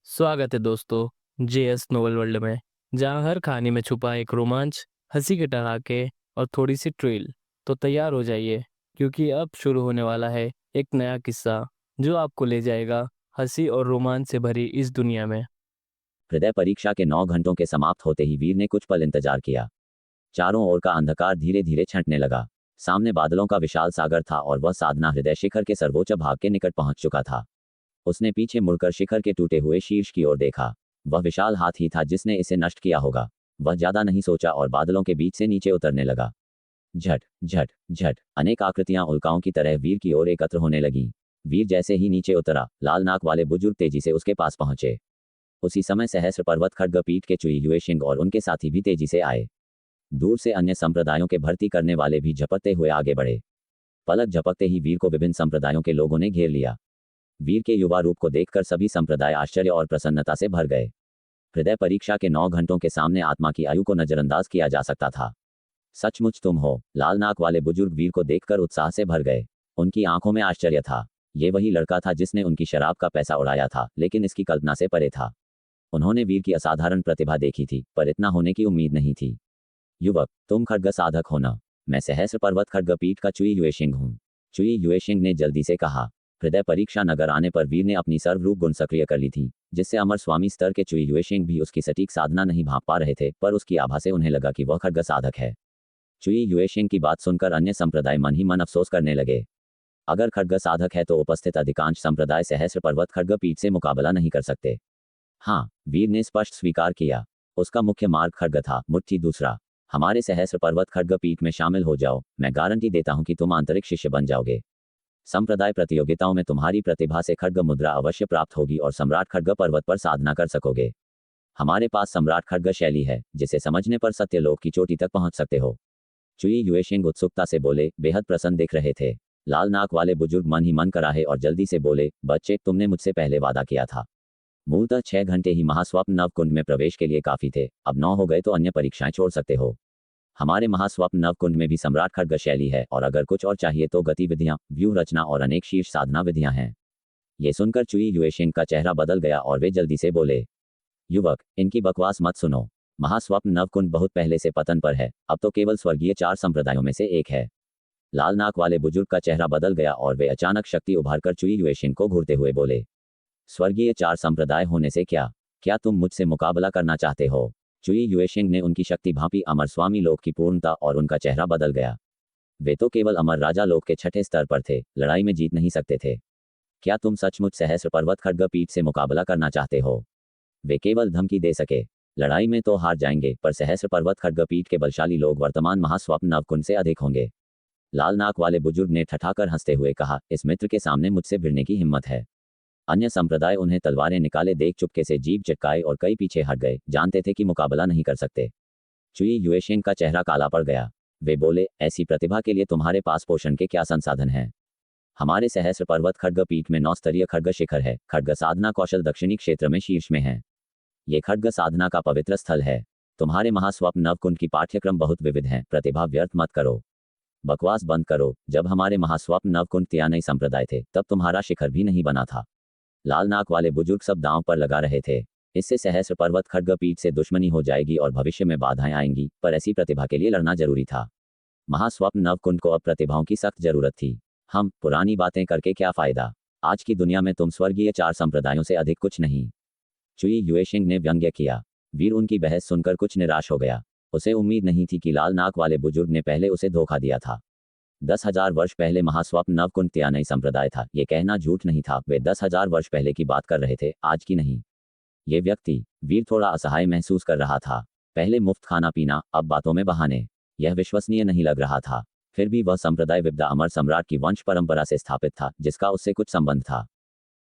स्वागत है दोस्तों जेएस नोवेल वर्ल्ड में, जहां हर कहानी में छुपा एक रोमांच, हंसी के ठहाके और थोड़ी सी ट्रिल। तो तैयार हो जाइए, क्योंकि अब शुरू होने वाला है एक नया किस्सा जो आपको ले जाएगा हंसी और रोमांच से भरी इस दुनिया में। हृदय परीक्षा के 9 घंटों के समाप्त होते ही वीर ने कुछ पल इंतजार किया। चारों ओर का अंधकार धीरे धीरे छंटने लगा। सामने बादलों का विशाल सागर था और वह साधना हृदय शिखर के सर्वोच्च भाग के निकट पहुंच चुका था। उसने पीछे मुड़कर शिखर के टूटे हुए शीर्ष की ओर देखा। वह विशाल हाथी था जिसने इसे नष्ट किया होगा। वह ज्यादा नहीं सोचा और बादलों के बीच से नीचे उतरने लगा। झट झट झट अनेक आकृतियां उल्काओं की तरह वीर की ओर एकत्र होने लगीं। वीर जैसे ही नीचे उतरा, लाल नाक वाले बुजुर्ग तेजी से उसके पास पहुंचे। उसी समय सहस्र पर्वत खड्ग पीठ के चुई हुए सिंह और उनके साथी भी तेजी से आए। दूर से अन्य संप्रदायों के भर्ती करने वाले भी झपकते हुए आगे बढ़े। पलक झपकते ही वीर को विभिन्न संप्रदायों के लोगों ने घेर लिया। वीर के युवा रूप को देखकर सभी संप्रदाय आश्चर्य और प्रसन्नता से भर गए। हृदय परीक्षा के 9 घंटों के सामने आत्मा की आयु को नजरअंदाज किया जा सकता था। सचमुच तुम हो, लाल नाक वाले बुजुर्ग वीर को देखकर उत्साह से भर गए। उनकी आंखों में आश्चर्य था। ये वही लड़का था जिसने उनकी शराब का पैसा उड़ाया था, लेकिन इसकी कल्पना से परे था। उन्होंने वीर की असाधारण प्रतिभा देखी थी, पर इतना होने की उम्मीद नहीं थी। युवक, तुम खड्ग साधक हो ना? मैं सहस्र पर्वत खड्ग पीठ का चुई युएशिंग हूँ। चुई युएशिंग ने जल्दी से कहा। हृदय परीक्षा नगर आने पर वीर ने अपनी सर्वरूप गुण सक्रिय कर ली थी, जिससे अमर स्वामी स्तर के चुई युएशिंग भी उसकी सटीक साधना नहीं भांप पा रहे थे, पर उसकी आभा से उन्हें लगा कि वह खड्ग साधक है। चुई युएशिंग की बात सुनकर अन्य संप्रदाय मन ही मन अफसोस करने लगे। अगर खड्ग साधक है तो उपस्थित अधिकांश संप्रदाय सहस्र पर्वत खड्ग पीठ से मुकाबला नहीं कर सकते। हाँ, वीर ने स्पष्ट स्वीकार किया। उसका मुख्य मार्ग खड्ग था, मुट्ठी दूसरा। हमारे सहस्र पर्वत खड्ग पीठ में शामिल हो जाओ, मैं गारंटी देता हूं कि तुम आंतरिक शिष्य बन जाओगे। संप्रदाय प्रतियोगिताओं में तुम्हारी प्रतिभा से खड्ग मुद्रा अवश्य प्राप्त होगी और सम्राट खड्ग पर्वत पर साधना कर सकोगे। हमारे पास सम्राट खड्ग शैली है, जिसे समझने पर सत्यलोक की चोटी तक पहुंच सकते हो। चुई युएशिंग उत्सुकता से बोले, बेहद प्रसन्न दिख रहे थे। लाल नाक वाले बुजुर्ग मन ही मन कराहे और जल्दी से बोले, बच्चे, तुमने मुझसे पहले वादा किया था। मूलतः 6 घंटे ही महास्वप्न नवकुंड में प्रवेश के लिए काफी थे, अब 9 हो गए तो अन्य परीक्षाएं छोड़ सकते हो। हमारे महास्वप्न नवकुंड में भी सम्राट खड्ग शैली है, और अगर कुछ और चाहिए तो गतिविधियां, व्यूह रचना और अनेक शीर्ष साधना विधियां हैं। ये सुनकर चुई युएशिंग का चेहरा बदल गया और वे जल्दी से बोले, युवक, इनकी बकवास मत सुनो। महास्वप्न नवकुंड बहुत पहले से पतन पर है, अब तो केवल स्वर्गीय 4 संप्रदायों में से एक है। लाल नाक वाले बुजुर्ग का चेहरा बदल गया और वे अचानक शक्ति उभारकर चुई युएशिंग को घूरते हुए बोले, स्वर्गीय 4 संप्रदाय होने से क्या? क्या तुम मुझसे मुकाबला करना चाहते हो? चुई युएशिंग ने उनकी शक्ति भांपी अमर स्वामी लोक की पूर्णता और उनका चेहरा बदल गया। वे तो केवल अमर राजा लोक के 6ठे स्तर पर थे, लड़ाई में जीत नहीं सकते थे। क्या तुम सचमुच सहस्र पर्वत खड्ग पीठ से मुकाबला करना चाहते हो? वे केवल धमकी दे सके। लड़ाई में तो हार जाएंगे, पर सहस्र पर्वत खड्ग पीठ के बलशाली लोग वर्तमान महास्वप्न नवकुंड से अधिक होंगे। लाल नाक वाले बुजुर्ग ने ठठाकर हंसते हुए कहा, इस मित्र के सामने मुझसे भिड़ने की हिम्मत है। अन्य संप्रदाय उन्हें तलवारें निकाले देख चुपके से जीभ चटकाए और कई पीछे हट गए, जानते थे कि मुकाबला नहीं कर सकते। चुई युएशिंग का चेहरा काला पड़ गया। वे बोले, ऐसी प्रतिभा के लिए तुम्हारे पास पोषण के क्या संसाधन हैं? हमारे सहस्र पर्वत खड्ग पीठ में 9 स्तरीय खड्ग शिखर है। खड्ग साधना कौशल दक्षिणी क्षेत्र में शीर्ष में है। ये खड्ग साधना का पवित्र स्थल है। तुम्हारे महास्वप्न नवकुंड की पाठ्यक्रम बहुत विविध हैं, प्रतिभा व्यर्थ मत करो। बकवास बंद करो। जब हमारे महास्वप्न नवकुंड त्यानई संप्रदाय थे, तब तुम्हारा शिखर भी नहीं बना था। लाल नाक वाले बुजुर्ग सब दांव पर लगा रहे थे। इससे सहस्र पर्वत खड्ग पीठ से दुश्मनी हो जाएगी और भविष्य में बाधाएं आएंगी, पर ऐसी प्रतिभा के लिए लड़ना जरूरी था। महास्वप्न नवकुंड को अब प्रतिभाओं की सख्त जरूरत थी। हम पुरानी बातें करके क्या फायदा? आज की दुनिया में तुम स्वर्गीय 4 संप्रदायों से अधिक कुछ नहीं। चुई युएशिंग ने व्यंग्य किया। वीर उनकी बहस सुनकर कुछ निराश हो गया। उसे उम्मीद नहीं थी कि लाल नाक वाले बुजुर्ग ने पहले उसे धोखा दिया था। 10,000 वर्ष पहले महास्वप्न नवकुंड त्यानई संप्रदाय था, ये कहना झूठ नहीं था। वे 10,000 वर्ष पहले की बात कर रहे थे, आज की नहीं। ये व्यक्ति, वीर थोड़ा असहाय महसूस कर रहा था। पहले मुफ्त खाना पीना, अब बातों में बहाने। यह विश्वसनीय नहीं लग रहा था। फिर भी वह संप्रदाय विद्या अमर सम्राट की वंश परंपरा से स्थापित था, जिसका उससे कुछ संबंध था।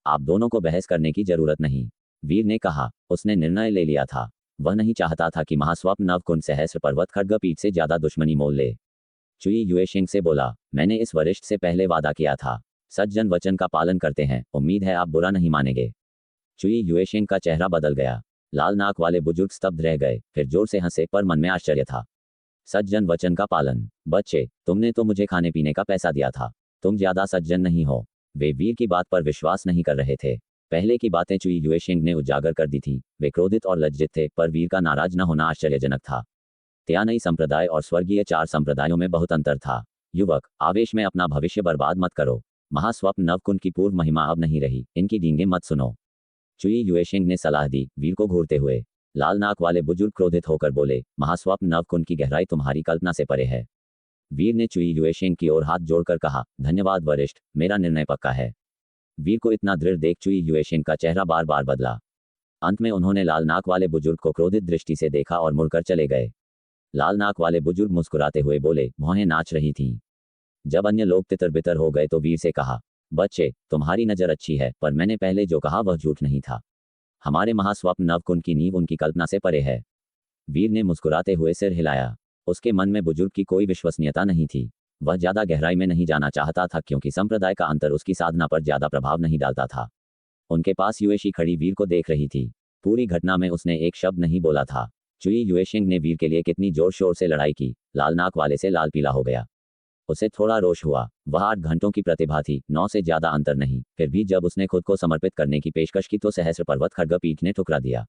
आप दोनों को बहस करने की जरूरत नहीं, वीर ने कहा। उसने निर्णय ले लिया था। वह नहीं चाहता था कि महास्वप्न नवकुंड सहस्र पर्वत खड्ग पीठ से ज्यादा दुश्मनी मोल ले। चुई युएशिंग से बोला, मैंने इस वरिष्ठ से पहले वादा किया था। सज्जन वचन का पालन करते हैं, उम्मीद है आप बुरा नहीं मानेंगे। चुई युएशिंग का चेहरा बदल गया। लाल नाक वाले बुजुर्ग स्तब्ध रह गए, फिर जोर से हंसे, पर मन में आश्चर्य था। सज्जन वचन का पालन? बच्चे, तुमने तो मुझे खाने पीने का पैसा दिया था। तुम ज्यादा सज्जन नहीं हो। वे वीर की बात पर विश्वास नहीं कर रहे थे। पहले की बातें चुई युएशिंग ने उजागर कर दी थी। वे क्रोधित और लज्जित थे, पर वीर का नाराज न होना आश्चर्यजनक था। त्यानई संप्रदाय और स्वर्गीय 4 संप्रदायों में बहुत अंतर था। युवक, आवेश में अपना भविष्य बर्बाद मत करो। महास्वप्न नवकुंड की पूर्व महिमा अब नहीं रही, इनकी डींगे मत सुनो। चुई युएशिंग ने सलाह दी, वीर को घूरते हुए। लाल नाक वाले बुजुर्ग क्रोधित होकर बोले, महास्वप्न नवकुंड की गहराई तुम्हारी कल्पना से परे है। वीर ने चुई युएशिंग की ओर हाथ जोड़कर कहा, धन्यवाद वरिष्ठ, मेरा निर्णय पक्का है। वीर को इतना दृढ़ देख चुई युएशिंग का चेहरा बार बार बदला। अंत में उन्होंने लाल नाक वाले बुजुर्ग को क्रोधित दृष्टि से देखा और मुड़कर चले गए। लाल नाक वाले बुजुर्ग मुस्कुराते हुए बोले, भौहें नाच रही थीं। जब अन्य लोग तितर बितर हो गए तो वीर से कहा, बच्चे, तुम्हारी नजर अच्छी है, पर मैंने पहले जो कहा वह झूठ नहीं था। हमारे महास्वप्न नवकुंड की नींव उनकी कल्पना से परे है। वीर ने मुस्कुराते हुए सिर हिलाया। उसके मन में बुजुर्ग की कोई विश्वसनीयता नहीं थी। वह ज्यादा गहराई में नहीं जाना चाहता था, क्योंकि संप्रदाय का अंतर उसकी साधना पर ज्यादा प्रभाव नहीं डालता था। उनके पास युएशी खड़ी वीर को देख रही थी। पूरी घटना में उसने एक शब्द नहीं बोला था। चुई युएशिंग ने वीर के लिए कितनी जोर शोर से लड़ाई की, लाल नाक वाले से लाल पीला हो गया। उसे थोड़ा रोष हुआ। वह 8 घंटों की प्रतिभा थी, 9 से ज्यादा अंतर नहीं। फिर भी जब उसने खुद को समर्पित करने की पेशकश की तो सहस्र पर्वत खड्गपीठ ने ठुकरा दिया।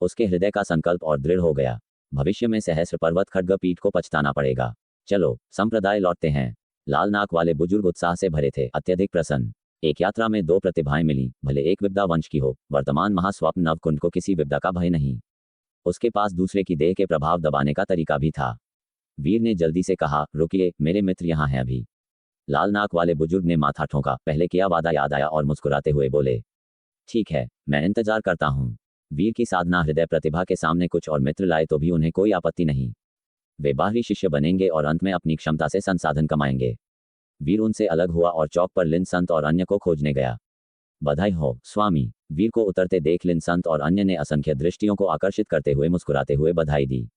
उसके हृदय का संकल्प और दृढ़ हो गया। भविष्य में सहस्र पर्वत खड्गपीठ को पछताना पड़ेगा। चलो, संप्रदाय लौटते हैं। लाल नाक वाले बुजुर्ग उत्साह से भरे थे, अत्यधिक प्रसन्न। एक यात्रा में 2 प्रतिभाएं मिली, भले एक विद्या वंश की हो। वर्तमान महास्वप्न नवकुंड को किसी विद्या का भय नहीं। उसके पास दूसरे की देह के प्रभाव दबाने का तरीका भी था। वीर ने जल्दी से कहा, रुकिए, मेरे मित्र यहाँ हैं अभी। लाल नाक वाले बुजुर्ग ने माथा ठोंका। पहले किया वादा याद आया और मुस्कुराते हुए बोले, ठीक है, मैं इंतजार करता हूँ। वीर की साधना हृदय प्रतिभा के सामने कुछ और मित्र लाए तो भी उन्हें कोई आपत्ति नहीं। वे बाहरी शिष्य बनेंगे और अंत में अपनी क्षमता से संसाधन कमाएंगे। वीर उनसे अलग हुआ और चौक पर लिन संत और अन्य को खोजने गया। बधाई हो स्वामी। वीर को उतरते देख लिन संत और अन्य ने असंख्य दृष्टियों को आकर्षित करते हुए मुस्कुराते हुए बधाई दी।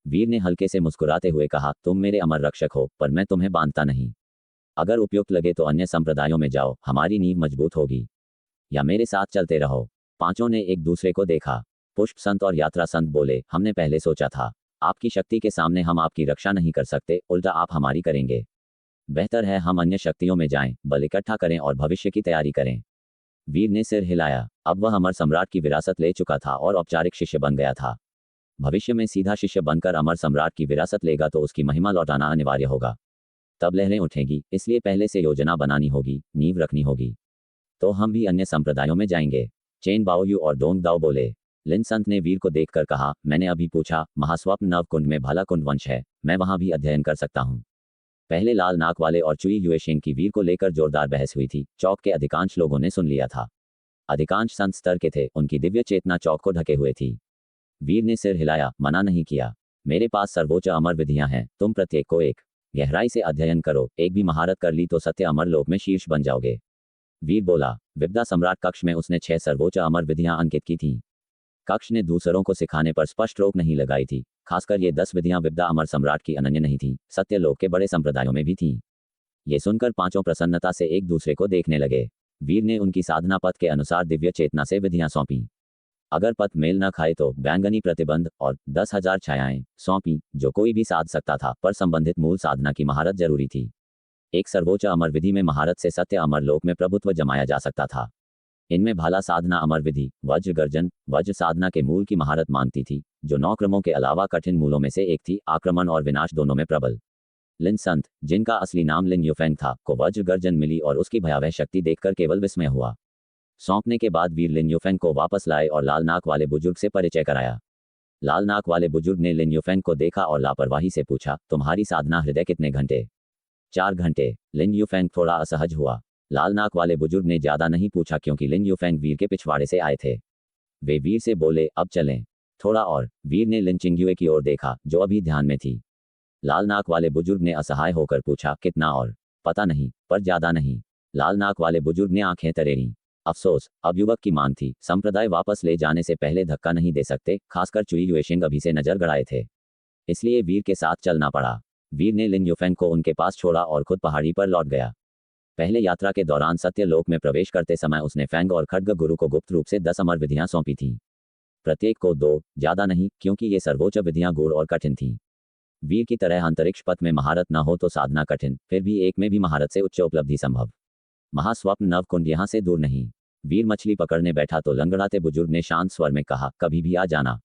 वीर ने हल्के से मुस्कुराते हुए कहा, तुम मेरे अमर रक्षक हो, पर मैं तुम्हें बांधता नहीं। अगर उपयुक्त लगे तो अन्य संप्रदायों में जाओ, हमारी नींव मजबूत होगी। या मेरे साथ चलते रहो। पांचों ने एक दूसरे को देखा। पुष्प संत और यात्रा संत बोले, हमने पहले सोचा था, आपकी शक्ति के सामने हम आपकी रक्षा नहीं कर सकते, उल्टा आप हमारी करेंगे। बेहतर है हम अन्य शक्तियों में जाएं, बल इकट्ठा करें और भविष्य की तैयारी करें। वीर ने सिर हिलाया। अब वह अमर सम्राट की विरासत ले चुका था और औपचारिक शिष्य बन गया था। भविष्य में सीधा शिष्य बनकर अमर सम्राट की विरासत लेगा तो उसकी महिमा लौटाना अनिवार्य होगा। तब लहरें उठेंगी, इसलिए पहले से योजना बनानी होगी, नींव रखनी होगी। तो हम भी अन्य संप्रदायों में जाएंगे। चेन बाओयू और डोंग दाओ बोले। लिन संत ने वीर को देखकर कहा, मैंने अभी पूछा, महास्वप्न नवकुंड में भाला कुंड वंश है, मैं वहां भी अध्ययन कर सकता हूँ। पहले लाल नाक वाले और चुई युएशिंग की वीर को लेकर जोरदार बहस हुई थी। चौक के अधिकांश लोगों ने सुन लिया था। अधिकांश संत स्तर के थे, उनकी दिव्य चेतना चौक को ढके हुए थी। वीर ने सिर हिलाया, मना नहीं किया। मेरे पास सर्वोच्च अमर विधियां हैं, तुम प्रत्येक को एक गहराई से अध्ययन करो। एक भी महारत कर ली तो सत्य अमर लोक में शीर्ष बन जाओगे। वीर बोला। विद्या सम्राट कक्ष में उसने 6 सर्वोच्च अमर विधियां अंकित की थीं। कक्ष ने दूसरों को सिखाने पर स्पष्ट रोक नहीं लगाई थी। खासकर ये 10 विधियां विद्या अमर सम्राट की अनन्य नहीं थीं, सत्य लोक के बड़े संप्रदायों में भी थीं। ये सुनकर पांचों प्रसन्नता से एक दूसरे को देखने लगे। वीर ने उनकी साधना पथ के अनुसार दिव्य चेतना से विधियां सौंपी। अगर पथ मेल न खाए तो बैंगनी प्रतिबंध और 10,000 छायाएं सौंपी, जो कोई भी साध सकता था, पर संबंधित मूल साधना की महारत जरूरी थी। एक सर्वोच्च अमर विधि में महारत से सत्य अमर लोक में प्रभुत्व जमाया जा सकता था। इनमें भाला साधना अमर विधि वज्र गर्जन वज्र साधना के मूल की महारत मांगती थी, जो 9 क्रमों के अलावा कठिन मूलों में से एक थी, आक्रमण और विनाश दोनों में प्रबल। लिन संत, जिनका असली नाम लिन युफेंग था, को वज्र गर्जन मिली और उसकी भयावह शक्ति देखकर केवल विस्मय हुआ। सौंपने के बाद वीर लिन युफेंग को वापस लाए और लाल नाक वाले बुजुर्ग से परिचय कराया। लाल नाक वाले बुजुर्ग ने लिन युफेंग को देखा और लापरवाही से पूछा, तुम्हारी साधना हृदय कितने घंटे? 4 घंटे। लिन युफेंग थोड़ा असहज हुआ। लाल नाक वाले बुजुर्ग ने ज्यादा नहीं पूछा, क्योंकि लिन युफेंग वीर के पिछवाड़े से आए थे। वे वीर से बोले, अब चलें। थोड़ा और। वीर ने लिन चिंग्युए की ओर देखा, जो अभी ध्यान में थी। लाल नाक वाले बुजुर्ग ने असहाय होकर पूछा, कितना और? पता नहीं, पर ज्यादा नहीं। लाल नाक वाले बुजुर्ग ने आंखें तरेरी। अफसोस, अब युवक की मांग थी। संप्रदाय वापस ले जाने से पहले धक्का नहीं दे सकते, खासकर चुई युएशिंग अभी से नजर गड़ाए थे। इसलिए वीर के साथ चलना पड़ा। वीर ने लिन युफेंग को उनके पास छोड़ा और खुद पहाड़ी पर लौट गया। पहले यात्रा के दौरान सत्य लोक में प्रवेश करते समय उसने फैंग और खड्ग गुरु को गुप्त रूप से 10 अमर विधियां सौंपी थीं। प्रत्येक को 2, ज्यादा नहीं, क्योंकि ये सर्वोच्च विधियां गूढ़ और कठिन थीं। वीर की तरह अंतरिक्ष पथ में महारत न हो तो साधना कठिन, फिर भी एक में भी महारत से उच्च उपलब्धि संभव। महास्वप्न नवकुंड यहाँ से दूर नहीं। वीर मछली पकड़ने बैठा तो लंगड़ाते बुजुर्ग ने शांत स्वर में कहा, कभी भी आ जाना।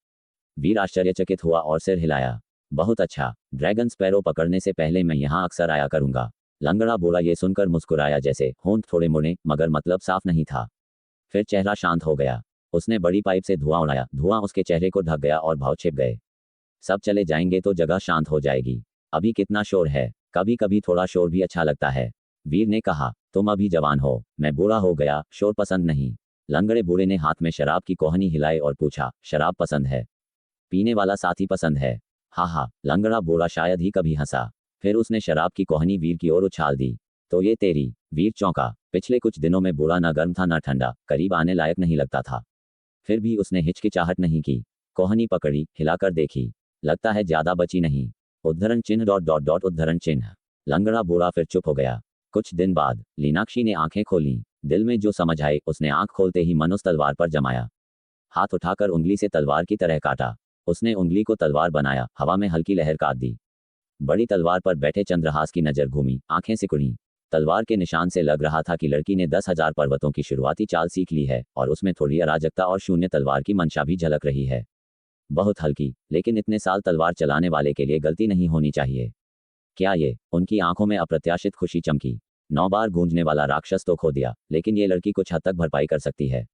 वीर आश्चर्यचकित हुआ और सिर हिलाया। बहुत अच्छा, ड्रैगन स्पैरो पकड़ने से पहले मैं यहाँ अक्सर आया करूंगा। लंगड़ा बूढ़ा ये सुनकर मुस्कुराया, जैसे होंठ थोड़े मुड़े, मगर मतलब साफ नहीं था। फिर चेहरा शांत हो गया। उसने बड़ी पाइप से धुआं उड़ाया, धुआं उसके चेहरे को ढक गया और भाव छिप गए। सब चले जाएंगे तो जगह शांत हो जाएगी। अभी कितना शोर है, कभी कभी थोड़ा शोर भी अच्छा लगता है। वीर ने कहा, तुम अभी जवान हो, मैं बूढ़ा हो गया, शोर पसंद नहीं। लंगड़े बूढ़े ने हाथ में शराब की कोहनी हिलाई और पूछा, शराब पसंद है? पीने वाला साथी पसंद है? हाँ हाँ, लंगड़ा बूढ़ा शायद ही कभी हंसा। फिर उसने शराब की कोहनी वीर की ओर उछाल दी। तो ये तेरी। वीर चौंका। पिछले कुछ दिनों में बूढ़ा न गर्म था न ठंडा, करीब आने लायक नहीं लगता था। फिर भी उसने हिचकिचाहट नहीं की। कोहनी पकड़ी, हिलाकर देखी। लगता है ज्यादा बची नहीं। उद्धरण चिन्ह डॉट डॉट डॉट उद्धरण चिन्ह। लंगड़ा बूढ़ा फिर चुप हो गया। कुछ दिन बाद लीनाक्षी ने आंखें खोली। दिल में जो समझ आई उसने आंख खोलते ही मन उस तलवार पर जमाया। हाथ उठाकर उंगली से तलवार की तरह काटा। उसने उंगली को तलवार बनाया, हवा में हल्की लहर काट दी। बड़ी तलवार पर बैठे चंद्रहास की नजर घूमी, आंखें सिकुड़ी। तलवार के निशान से लग रहा था कि लड़की ने 10,000 पर्वतों की शुरुआती चाल सीख ली है और उसमें थोड़ी अराजकता और शून्य तलवार की मंशा भी झलक रही है। बहुत हल्की, लेकिन इतने साल तलवार चलाने वाले के लिए गलती नहीं होनी चाहिए। क्या ये? उनकी आंखों में अप्रत्याशित खुशी चमकी। 9 बार गूंजने वाला राक्षस तो खो दिया, लेकिन ये लड़की कुछ हद तक भरपाई कर सकती है।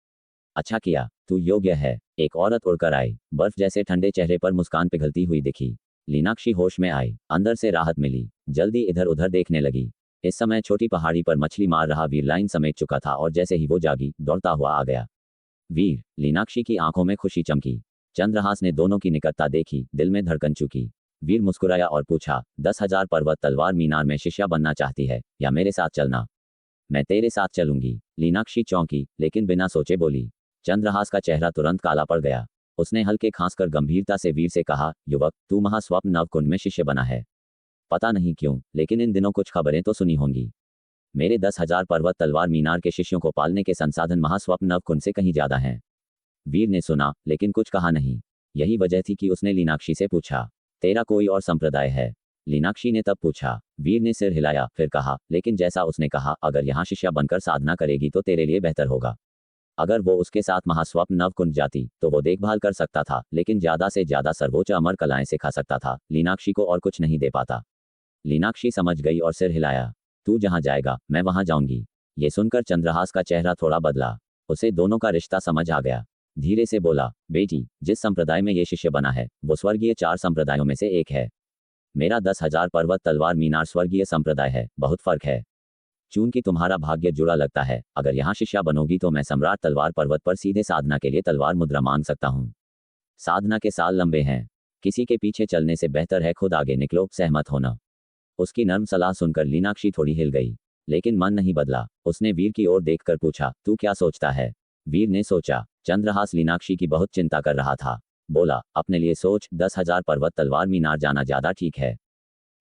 अच्छा किया, तू योग्य है। एक औरत उड़कर आई, बर्फ जैसे ठंडे चेहरे पर मुस्कान पिघलती हुई दिखी। लीनाक्षी होश में आई, अंदर से राहत मिली। जल्दी इधर उधर देखने लगी। इस समय छोटी पहाड़ी पर मछली मार रहा वीर लाइन समेट चुका था और जैसे ही वो जागी, दौड़ता हुआ आ गया। वीर। लीनाक्षी की आंखों में खुशी चमकी। चंद्रहास ने दोनों की निकटता देखी, दिल में धड़कन चुकी। वीर मुस्कुराया और पूछा, 10,000 पर्वत तलवार मीनार में शिष्या बनना चाहती है या मेरे साथ चलना? मैं तेरे साथ चलूंगी। लीनाक्षी चौंकी, लेकिन बिना सोचे बोली। चंद्रहास का चेहरा तुरंत काला पड़ गया। उसने हल्के खांसकर गंभीरता से वीर से कहा, युवक, तू महास्वप्न नवकुंड में शिष्य बना है। पता नहीं क्यों, लेकिन इन दिनों कुछ खबरें तो सुनी होंगी। मेरे 10,000 पर्वत तलवार मीनार के शिष्यों को पालने के संसाधन महास्वप्न नवकुंड से कहीं ज्यादा हैं। वीर ने सुना, लेकिन कुछ कहा नहीं। यही वजह थी कि उसने लीनाक्षी से पूछा, तेरा कोई और संप्रदाय है? लीनाक्षी ने तब पूछा। वीर ने सिर हिलाया, फिर कहा, लेकिन जैसा उसने कहा, अगर यहाँ शिष्या बनकर साधना करेगी तो तेरे लिए बेहतर होगा। अगर वो उसके साथ महास्वप्न नवकुंड जाती तो वो देखभाल कर सकता था, लेकिन ज्यादा से ज्यादा सर्वोच्च अमर कलाएं सिखा सकता था। लीनाक्षी को और कुछ नहीं दे पाता। लीनाक्षी समझ गई और सिर हिलाया। तू जहां जाएगा मैं वहां जाऊंगी। ये सुनकर चंद्रहास का चेहरा थोड़ा बदला। उसे दोनों का रिश्ता समझ आ गया। धीरे से बोला, बेटी, जिस संप्रदाय में ये शिष्य बना है वो स्वर्गीय 4 संप्रदायों में से एक है। मेरा 10,000 पर्वत तलवार मीनार स्वर्गीय संप्रदाय है, बहुत फर्क है। चूंकि तुम्हारा भाग्य जुड़ा लगता है, अगर यहाँ शिष्या बनोगी तो मैं सम्राट तलवार पर्वत पर सीधे साधना के लिए तलवार मुद्रा मांग सकता हूँ। साधना के साल लंबे हैं। किसी के पीछे चलने से बेहतर है खुद आगे निकलो, सहमत होना। उसकी नर्म सलाह सुनकर लीनाक्षी थोड़ी हिल गई, लेकिन मन नहीं बदला। उसने वीर की ओर देखकर पूछा, तू क्या सोचता है? वीर ने सोचा। चंद्रहास लीनाक्षी की बहुत चिंता कर रहा था। बोला, अपने लिए सोच, 10,000 पर्वत तलवार मीनार जाना ज्यादा ठीक है।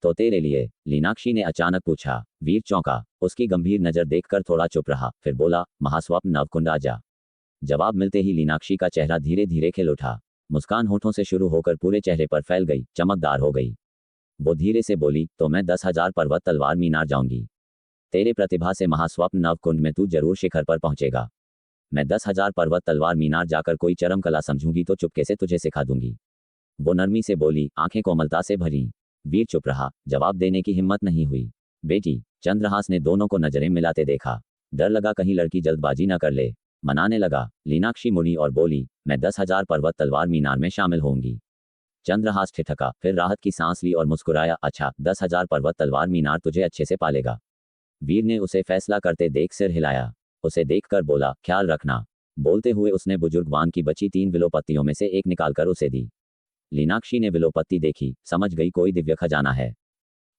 तो तेरे लिए? लीनाक्षी ने अचानक पूछा। वीर चौंका। उसकी गंभीर नजर देखकर थोड़ा चुप रहा, फिर बोला, महास्वप्न नवकुंड आजा। जवाब मिलते ही लीनाक्षी का चेहरा धीरे धीरे खिल उठा। मुस्कान होठों से शुरू होकर पूरे चेहरे पर फैल गई, चमकदार हो गई। वो धीरे से बोली, तो मैं 10,000 पर्वत तलवार मीनार जाऊंगी। तेरे प्रतिभा से महास्वप्न नवकुंड में तू जरूर शिखर पर पहुंचेगा। मैं 10,000 पर्वत तलवार मीनार जाकर कोई चरम कला समझूंगी तो चुपके से तुझे सिखा दूंगी। वो नरमी से बोली, आंखें कोमलता से भरी। वीर चुप रहा, जवाब देने की हिम्मत नहीं हुई। बेटी। चंद्रहास ने दोनों को नजरें मिलाते देखा। डर लगा कहीं लड़की जल्दबाजी न कर ले। मनाने लगा। लीनाक्षी मुड़ी और बोली, मैं 10,000 पर्वत तलवार मीनार में शामिल होंगी। चंद्रहास ठिठका, फिर राहत की सांस ली और मुस्कुराया, अच्छा, 10,000 पर्वत तलवार मीनार तुझे अच्छे से पालेगा। वीर ने उसे फैसला करते देख सिर हिलाया। उसे देखकर बोला, ख्याल रखना। बोलते हुए उसने बुजुर्ग वान की बची 3 विलो पत्तियों में से एक निकालकर उसे दी। लीनाक्षी ने विलो पत्ती देखी, समझ गई कोई दिव्य खजाना है,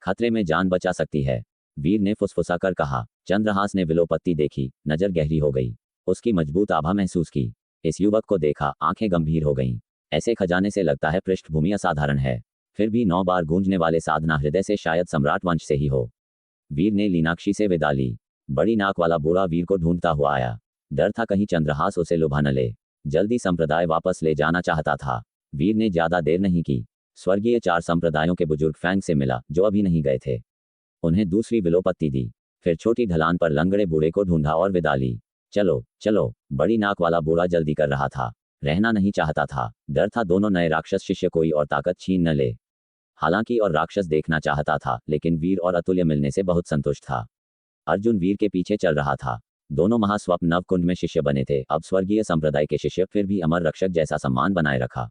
खतरे में जान बचा सकती है। वीर ने फुसफुसाकर कहा। चंद्रहास ने विलो पत्ती देखी, नजर गहरी हो गई। उसकी मजबूत आभा महसूस की। इस युवक को देखा, आंखें गंभीर हो गईं। ऐसे खजाने से लगता है पृष्ठभूमि असाधारण है। फिर भी 9 बार गूंजने वाले साधना हृदय से शायद सम्राट वंश से ही हो। वीर ने लीनाक्षी से विदा ली। बड़ी नाक वाला बूढ़ा वीर को ढूंढता हुआ आया। डर था कहीं चंद्रहास उसे लुभा न ले। जल्दी संप्रदाय वापस ले जाना चाहता था। वीर ने ज्यादा देर नहीं की। स्वर्गीय 4 संप्रदायों के बुजुर्ग फैंग से मिला, जो अभी नहीं गए थे। उन्हें दूसरी विलो पत्ती दी। फिर छोटी ढलान पर लंगड़े बूढ़े को ढूंढा और विदा ली। चलो चलो, बड़ी नाक वाला बूढ़ा जल्दी कर रहा था। रहना नहीं चाहता था। डर था दोनों नए राक्षस शिष्य कोई और ताकत छीन न ले। हालांकि और राक्षस देखना चाहता था, लेकिन वीर और अतुल्य मिलने से बहुत संतुष्ट था। अर्जुन वीर के पीछे चल रहा था। दोनों महास्वप्न नवकुंड में शिष्य बने थे, अब स्वर्गीय संप्रदाय के शिष्य, फिर भी अमर रक्षक जैसा सम्मान बनाए रखा।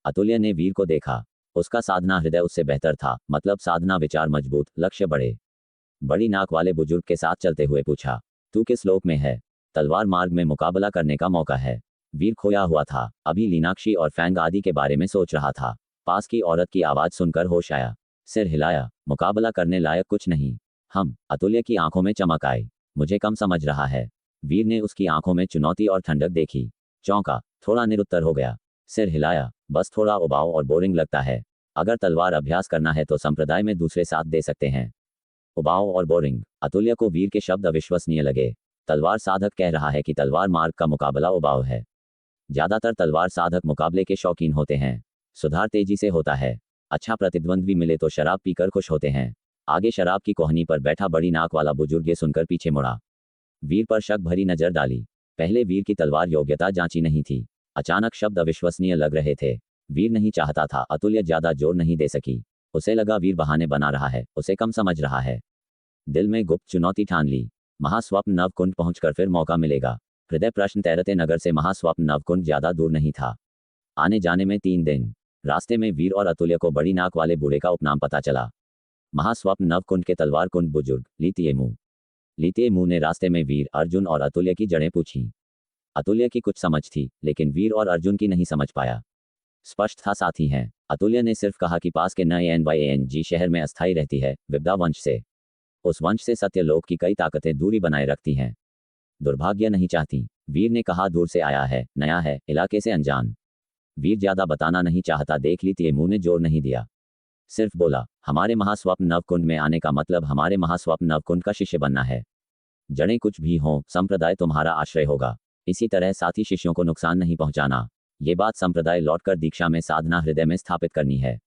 अतुल्य ने वीर को देखा। उसका साधना हृदय उससे बेहतर था, मतलब साधना विचार मजबूत, लक्ष्य बड़े। बड़ी नाक वाले बुजुर्ग के साथ चलते हुए पूछा, तू किस लोक में है? तलवार मार्ग में मुकाबला करने का मौका है। वीर खोया हुआ था, अभी लीनाक्षी और फैंग आदि के बारे में सोच रहा था। पास की औरत की आवाज सुनकर होश आया। सिर हिलाया। मुकाबला करने लायक कुछ नहीं। अतुल्य की आंखों में चमक आई। मुझे कम समझ रहा है। वीर ने उसकी आंखों में चुनौती और ठंडक देखी। चौंका, थोड़ा निरुत्तर हो गया। सिर हिलाया, बस थोड़ा उबाऊ और बोरिंग लगता है। अगर तलवार अभ्यास करना है तो संप्रदाय में दूसरे साथ दे सकते हैं। उबाऊ और बोरिंग। अतुल्य को वीर के शब्द अविश्वसनीय लगे। तलवार साधक कह रहा है कि तलवार मार्ग का मुकाबला उबाऊ है। ज्यादातर तलवार साधक मुकाबले के शौकीन होते हैं। सुधार तेजी से होता है। अच्छा प्रतिद्वंद्वी मिले तो शराब पीकर खुश होते हैं। आगे शराब की कोहनी पर बैठा बड़ी नाक वाला बुजुर्ग ये सुनकर पीछे मुड़ा। वीर पर शक भरी नजर डाली। पहले वीर की तलवार योग्यता जांची नहीं थी। अचानक शब्द अविश्वसनीय लग रहे थे। वीर नहीं चाहता था, अतुल्य ज्यादा जोर नहीं दे सकी। उसे लगा वीर बहाने बना रहा है, उसे कम समझ रहा है। दिल में गुप्त चुनौती ठान ली। महास्वप्न नवकुंड पहुंचकर फिर मौका मिलेगा। हृदय प्रश्न तैरते नगर से महास्वप्न नवकुंड ज्यादा दूर नहीं था। आने जाने में 3 दिन। रास्ते में वीर और अतुल्य को बड़ी नाक वाले बूढ़े का उपनाम पता चला। महास्वप्न नवकुंड के तलवार कुंड बुजुर्ग लीतिए मुंह ने रास्ते में वीर, अर्जुन और अतुल्य की जड़ें पूछी। अतुल्य की कुछ समझ थी, लेकिन वीर और अर्जुन की नहीं समझ पाया। स्पष्ट था साथी हैं। अतुल्य ने सिर्फ कहा कि पास के NYANG शहर में अस्थायी रहती है, विद्या वंश से। उस वंश से सत्यलोक की कई ताकतें दूरी बनाए रखती हैं। दुर्भाग्य नहीं चाहती। वीर ने कहा, दूर से आया है, नया है, इलाके से अनजान। वीर ज्यादा बताना नहीं चाहता। देख लीजिए, मुंह ने जोर नहीं दिया। सिर्फ बोला, हमारे महास्वप्न नवकुंड में आने का मतलब हमारे महास्वप्न नवकुंड का शिष्य बनना है। जड़ें कुछ भी हों, संप्रदाय तुम्हारा आश्रय होगा। इसी तरह साथी शिष्यों को नुकसान नहीं पहुंचाना। ये बात संप्रदाय लौटकर दीक्षा में साधना हृदय में स्थापित करनी है।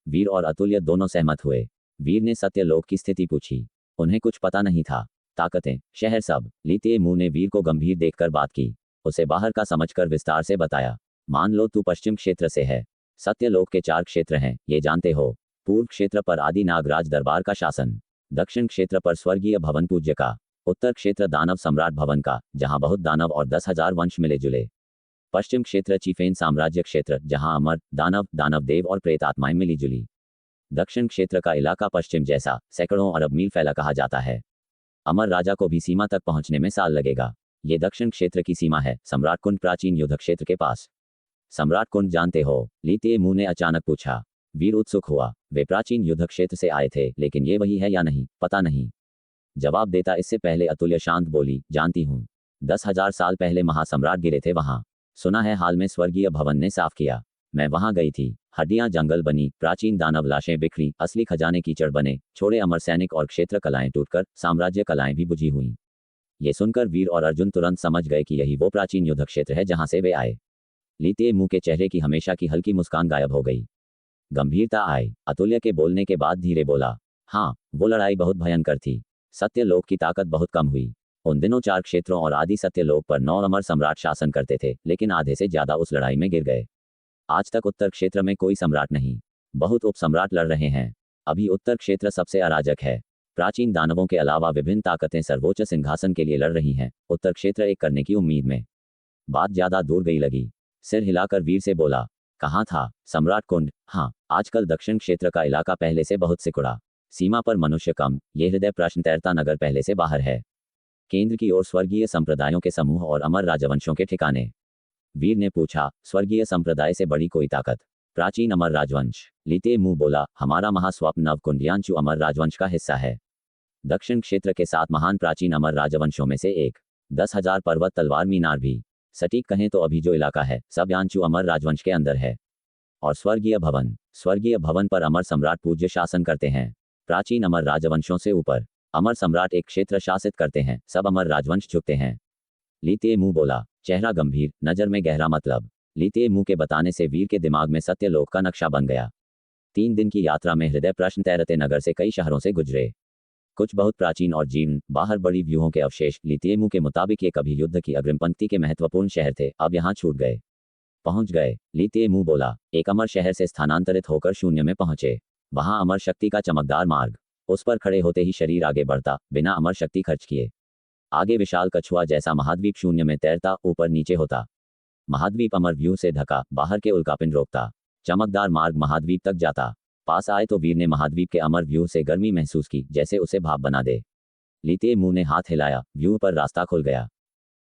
वीर और अतुल्य दोनों सहमत हुए। वीर ने सत्यलोक की स्थिति पूछी। उन्हें कुछ पता नहीं था। ताकतें, शहर सब। लीतिए मुंह ने वीर को गंभीर देखकर बात की। उसे बाहर का समझकर विस्तार से बताया। मान लो तू पश्चिम क्षेत्र से है। सत्यलोक के 4 क्षेत्र हैं, ये जानते हो। पूर्व क्षेत्र पर आदि नागराज दरबार का शासन। दक्षिण क्षेत्र पर स्वर्गीय भवन पूज्य का। उत्तर क्षेत्र दानव सम्राट भवन का, जहां बहुत दानव और 10,000 वंश मिले जुले। पश्चिम क्षेत्र चीफेन साम्राज्य क्षेत्र, जहां अमर, दानव देव और प्रेत आत्माएं मिली जुली। दक्षिण क्षेत्र का इलाका पश्चिम जैसा सैकड़ों अरब मील फैला कहा जाता है। अमर राजा को भी सीमा तक पहुंचने में साल लगेगा। ये दक्षिण क्षेत्र की सीमा है। सम्राट कुंड प्राचीन युद्ध क्षेत्र के पास। सम्राट कुंड जानते हो? लीतिए मुंह ने अचानक पूछा। वीर उत्सुक हुआ। वे प्राचीन युद्ध क्षेत्र से आए थे, लेकिन ये वही है या नहीं, पता नहीं। जवाब देता इससे पहले अतुल्य शांत बोली, जानती हूँ। 10,000 साल पहले महासम्राट गिरे थे वहां। सुना है हाल में स्वर्गीय भवन ने साफ किया। मैं वहां गई थी। हड्डियां जंगल बनी, प्राचीन दानव लाशें बिखरी, असली खजाने कीचड़ बने, छोड़े अमर सैनिक और क्षेत्र कलाएं टूटकर, साम्राज्य कलाएं भी बुझी हुई। ये सुनकर वीर और अर्जुन तुरंत समझ गए कि यही वो प्राचीन युद्ध क्षेत्र है जहां से वे आए। लीतिए मुंह के चेहरे की हमेशा की हल्की मुस्कान गायब हो गई। गंभीरता आई। अतुल्य के बोलने के बाद धीरे बोला, हाँ, वो लड़ाई बहुत भयंकर थी। सत्यलोक की ताकत बहुत कम हुई। उन दिनों 4 क्षेत्रों और आदि सत्यलोक पर 9 अमर सम्राट शासन करते थे, लेकिन आधे से ज्यादा उस लड़ाई में गिर गए। आज तक उत्तर क्षेत्र में कोई सम्राट नहीं। बहुत उपसम्राट लड़ रहे हैं। अभी उत्तर क्षेत्र सबसे अराजक है। प्राचीन दानवों के अलावा विभिन्न ताकतें सर्वोच्च सिंहासन के लिए लड़ रही हैं, उत्तर क्षेत्र एक करने की उम्मीद में। बात ज्यादा दूर गई लगी। सिर हिलाकर वीर से बोला, कहाँ था? सम्राट कुंड। हाँ, आजकल दक्षिण क्षेत्र का इलाका पहले से बहुत सिकुड़ा। सीमा पर मनुष्य कम। ये हृदय प्रश्न तैरता नगर पहले से बाहर है। केंद्र की ओर स्वर्गीय संप्रदायों के समूह और अमर राजवंशों के ठिकाने। वीर ने पूछा, स्वर्गीय संप्रदाय से बड़ी कोई ताकत? प्राचीन अमर राजवंश। लीतिए मुंह बोला, हमारा महास्वप्न नवकुंड यांशु अमर राजवंश का हिस्सा है। दक्षिण क्षेत्र के 7 महान प्राचीन अमर राजवंशों में से एक। 10,000 पर्वत, तलवार, मीनार भी। सटीक कहें तो अभी जो इलाका है, सब यांशु अमर राजवंश के अंदर है। और स्वर्गीय भवन पर अमर सम्राट पूज्य शासन करते हैं। प्राचीन अमर राजवंशों से ऊपर अमर सम्राट एक क्षेत्र शासित करते हैं, सब अमर राजवंश झुकते हैं। लीतिए मुंह बोला, चेहरा गंभीर, नजर में गहरा मतलब। लीतिए मुंह के बताने से वीर के दिमाग में सत्यलोक का नक्शा बन गया। 3 दिन की यात्रा में हृदय प्रश्न तैरते नगर से कई शहरों से गुजरे। कुछ बहुत प्राचीन और जीर्ण, बाहर बड़ी व्यूहों के अवशेष। लितिएमू के मुताबिक ये कभी युद्ध की अग्रिम पंक्ति के महत्वपूर्ण शहर थे, अब यहाँ छूट गए। पहुंच गए, लितिएमू बोला। एक अमर शहर से स्थानांतरित होकर शून्य में पहुंचे। वहां अमर शक्ति का चमकदार मार्ग। उस पर खड़े होते ही शरीर आगे बढ़ता, बिना अमर शक्ति खर्च किए। आगे विशाल कछुआ जैसा महाद्वीप शून्य में तैरता, ऊपर नीचे होता। महाद्वीप अमर व्यू से ढका, बाहर के उल्कापिंड रोकता। चमकदार मार्ग महाद्वीप तक जाता। पास आए तो वीर ने महाद्वीप के अमर व्यू से गर्मी महसूस की, जैसे उसे भाप बना दे। लितिएमू ने हाथ हिलाया, व्यू पर रास्ता खुल गया।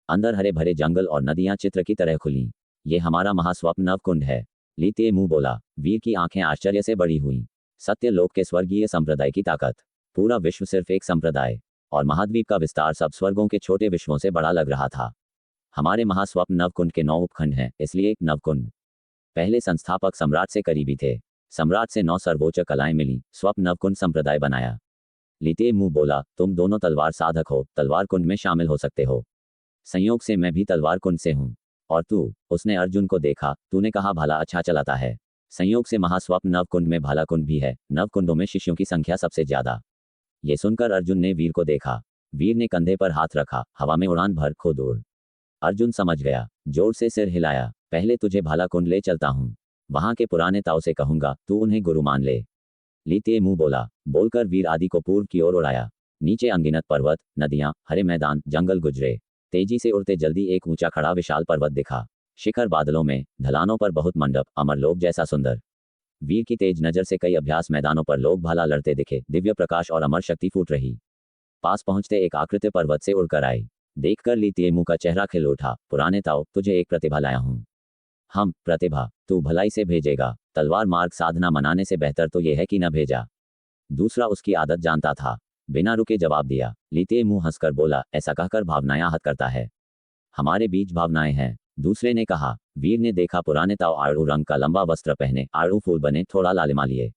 अंदर हरे भरे जंगल और नदियां चित्र की तरह खुली। ये हमारा महास्वप्न नवकुंड है, लितिएमू बोला। वीर की आंखें आश्चर्य से बड़ी हुईं। सत्य लोक के स्वर्गीय संप्रदाय की ताकत। पूरा विश्व सिर्फ एक संप्रदाय, और महाद्वीप का विस्तार सब स्वर्गों के छोटे विश्वों से बड़ा लग रहा था। हमारे महास्वप्न नवकुंड के 9 उपखंड हैं, इसलिए एक नवकुंड। पहले संस्थापक सम्राट से करीबी थे। सम्राट से 9 सर्वोच्च कलाएं मिली, स्वप्न नवकुंड संप्रदाय बनाया। लितिएमू बोला, तुम दोनों तलवार साधक हो, तलवार कुंड में शामिल हो सकते हो। संयोग से मैं भी तलवार कुंड से हूँ। और तू? उसने अर्जुन को देखा। तूने कहा भाला अच्छा चलाता है। संयोग से महास्वप्न नवकुंड में भाला कुंड भी है। नवकुंडों में शिष्यों की संख्या सबसे ज्यादा। ये सुनकर अर्जुन ने वीर को देखा। वीर ने कंधे पर हाथ रखा, हवा में उड़ान भर खो दूर। अर्जुन समझ गया, जोर से सिर हिलाया। पहले तुझे भाला कुंड ले चलता हूँ। वहां के पुराने ताऊ से कहूंगा, तू उन्हें गुरु मान ले। लितिएमू बोला। बोलकर वीर आदि को पूर्व की ओर उड़ाया। नीचे अनगिनत पर्वत, नदियां, हरे मैदान, जंगल गुजरे। तेजी से उड़ते जल्दी एक ऊंचा खड़ा विशाल पर्वत दिखा। शिखर बादलों में, ढलानों पर बहुत मंडप, अमरलोक जैसा सुंदर। वीर की तेज नजर से कई अभ्यास मैदानों पर लोग भाला लड़ते दिखे। दिव्य प्रकाश और अमर शक्ति फूट रही। पास पहुंचते एक आकृति पर्वत से उड़कर आई। देखकर लितिएमू का चेहरा खिल उठा। पुराने ताऊ, तुझे एक प्रतिभा लाया हूं। हम प्रतिभा? तू भलाई से भेजेगा। तलवार मार्ग साधना मनाने से बेहतर तो यह है कि न भेजा। दूसरा उसकी आदत जानता था। बिना रुके जवाब दिया। लितिएमू हंसकर बोला, ऐसा कहकर भावनाएं आहत करता है। हमारे बीच भावनाएं हैं। दूसरे ने कहा। वीर ने देखा पुराने ताऊ आड़ू रंग का लंबा वस्त्र पहने, आड़ू फूल बने, थोड़ा लालिमा लिए।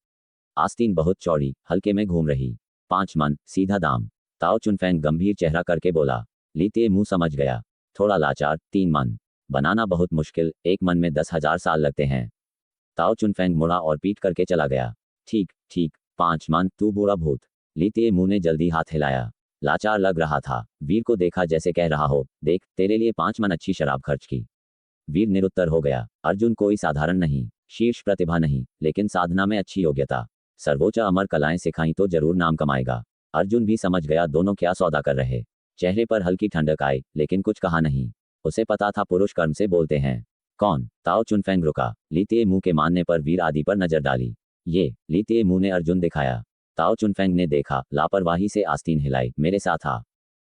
आस्तीन बहुत चौड़ी, हल्के में घूम रही। 5 मन, सीधा दाम। ताऊ चुनफेंग गंभीर चेहरा करके बोला। लितिएमू समझ गया। थोड़ा लाचार, 3 मन। बनाना बहुत मुश्किल, 1 मन में 10,000 साल लगते हैं। ताऊ चुनफेंग मुड़ा और पीट करके चला गया। ठीक ठीक, 5 मन, तू बूढ़ा भूत। लितिएमू ने जल्दी हाथ हिलाया। लाचार लग रहा था। वीर को देखा जैसे कह रहा हो, देख तेरे लिए 5 मन अच्छी शराब खर्च की। वीर निरुत्तर हो गया। अर्जुन कोई साधारण नहीं, शीर्ष प्रतिभा नहीं, लेकिन साधना में अच्छी योग्यता। सर्वोच्च अमर कलाएं सिखाई तो जरूर नाम कमाएगा। अर्जुन भी समझ गया दोनों क्या सौदा कर रहे। चेहरे पर हल्की ठंडक आई, लेकिन कुछ कहा नहीं। उसे पता था पुरुष कर्म से बोलते हैं। कौन? ताऊ चुनफेंग रुका। लितिएमू के मानने पर वीर आदि पर नजर डाली। ये, लितिएमू ने अर्जुन दिखाया। ताऊ चुनफेंग ने देखा, लापरवाही से आस्तीन हिलाई। मेरे साथ आ।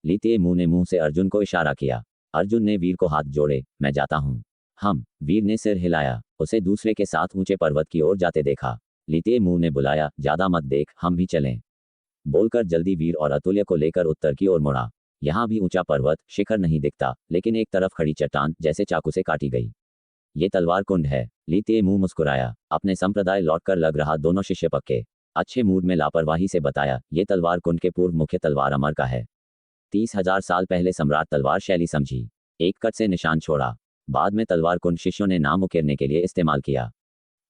लितिएमू ने मुंह से अर्जुन को इशारा किया। अर्जुन ने वीर को हाथ जोड़े। मैं जाता हूँ। हम। वीर ने सिर हिलाया। उसे दूसरे के साथ ऊंचे पर्वत की ओर जाते देखा। लितिएमू ने बुलाया, ज्यादा मत देख, हम भी चलें। बोलकर जल्दी वीर और अतुल्य को लेकर उत्तर की ओर मुड़ा। यहाँ भी ऊंचा पर्वत, शिखर नहीं दिखता, लेकिन एक तरफ खड़ी चट्टान जैसे चाकू से काटी गई। ये तलवार कुंड है। लितिएमू मुस्कुराया। अपने संप्रदाय लौटकर लग रहा दोनों शिष्य पक्के। अच्छे मूड में लापरवाही से बताया, ये तलवार कुंड के पूर्व मुख्य तलवार अमर का है। 30,000 साल पहले सम्राट तलवार शैली समझी। एक कट से निशान छोड़ा। बाद में तलवार कुंड शिष्यों ने नाम उकेरने के लिए इस्तेमाल किया।